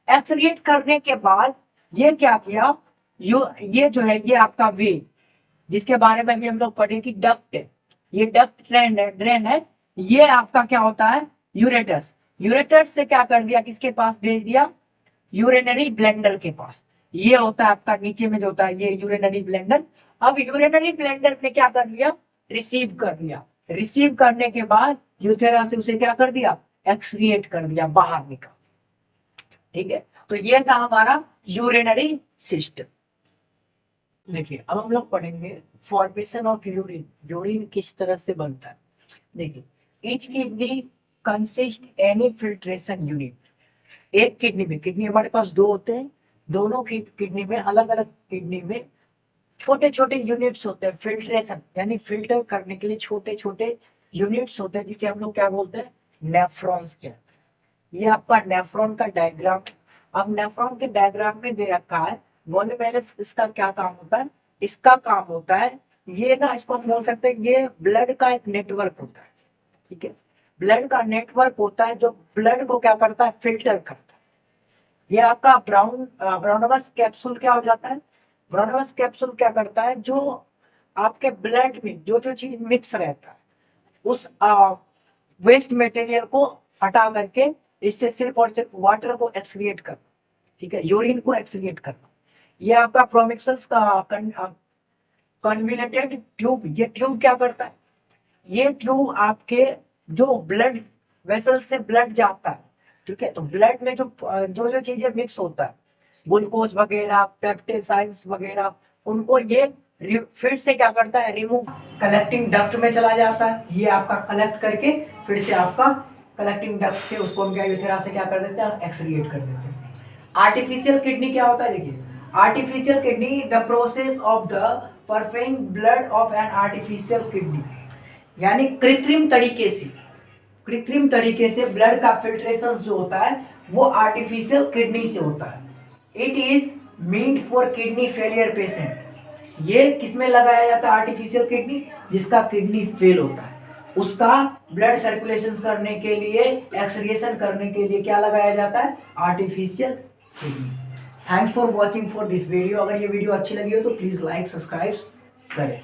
एक्सक्रिएट करने के बाद ये क्या किया, ये जो है ये आपका वे, जिसके बारे में भी हम लोग पढ़े कि डक्ट है, ये डक्ट ड्रेन है, ये आपका क्या होता है, यूरेटस। यूरेटस से क्या कर दिया, किसके पास भेज दिया, यूरिनरी ब्लेंडर के पास। ये होता है आपका नीचे में जो होता है ये यूरिनरी ब्लेंडर। अब यूरिनरी ब्लेंडर ने क्या कर लिया, रिसीव कर लिया। रिसीव करने के बाद यूथेरा से उसे क्या कर दिया, एक्सक्रिएट कर दिया, बाहर निकाल। ठीक है, तो ये था हमारा यूरिनरी सिस्टम। देखिए अब हम लोग पढ़ेंगे फॉर्मेशन ऑफ यूरिन, यूरिन किस तरह से बनता है। देखिए each kidney consist any filtration unit. एक किडनी में, किडनी हमारे पास दो होते हैं, दोनों की किडनी में, अलग अलग किडनी में छोटे छोटे यूनिट्स होते हैं, फिल्ट्रेशन यानी फिल्टर करने के लिए छोटे छोटे यूनिट्स होते हैं, जिसे हम लोग क्या बोलते हैं, नेफ्रॉन्स कहते हैं। ये आपका नेफ्रॉन का डायग्राम। अब नेफ्रॉन के डायग्राम में दे रखा है बोलने पहले इसका क्या काम होता है, इसका काम होता है ये ना, इसको हम बोल सकते हैं ये ब्लड का एक नेटवर्क होता है। ठीक है, ब्लड का नेटवर्क होता है जो ब्लड को क्या करता है, फिल्टर करता है। ये आपका ब्राउनवस कैप्सूल क्या हो जाता है, ब्राउनवस कैप्सूल क्या करता है, जो आपके ब्लड में जो जो चीज मिक्स रहता है उस वेस्ट मटेरियल को हटा करके इससे सिर्फ और सिर्फ वाटर को एक्सक्रिएट करना। ठीक है, यूरिन को एक्सक्रिएट करना। ये आपका प्रोमिक्सल्स का कन्विलेटेड ट्यूब, ये ट्यूब क्या करता है, ये ट्यूब आपके जो ब्लड वेसल्स से ब्लड जाता है। ठीक है, तो ब्लड में जो जो चीजें मिक्स होता है, ग्लूकोज वगैरह, पेप्टाइड्स वगैरह, उनको ये फिर से क्या करता है, रिमूव, कलेक्टिंग डक्ट में चला जाता है। ये आपका कलेक्ट करके फिर से आपका कलेक्टिंग डक्ट से उसको हम क्या यूथेरा से क्या कर देते हैं, एक्सक्रिएट कर देते हैं। आर्टिफिशियल किडनी क्या होता है, देखिए artificial kidney the process of the purifying blood of an artificial kidney, यानी कृत्रिम तरीके से ब्लड का फिल्ट्रेशन जो होता है वो आर्टिफिशियल किडनी से होता है। It is meant for kidney failure patient. ये किसमें लगाया जाता है, आर्टिफिशियल किडनी, जिसका किडनी फेल होता है, उसका ब्लड सर्कुलेशन करने के लिए, एक्सक्रिएशन करने के लिए क्या लगाया जाता है, artificial kidney. Thanks for watching for this video. अगर ये वीडियो अच्छी लगी हो तो प्लीज लाइक सब्सक्राइब करें।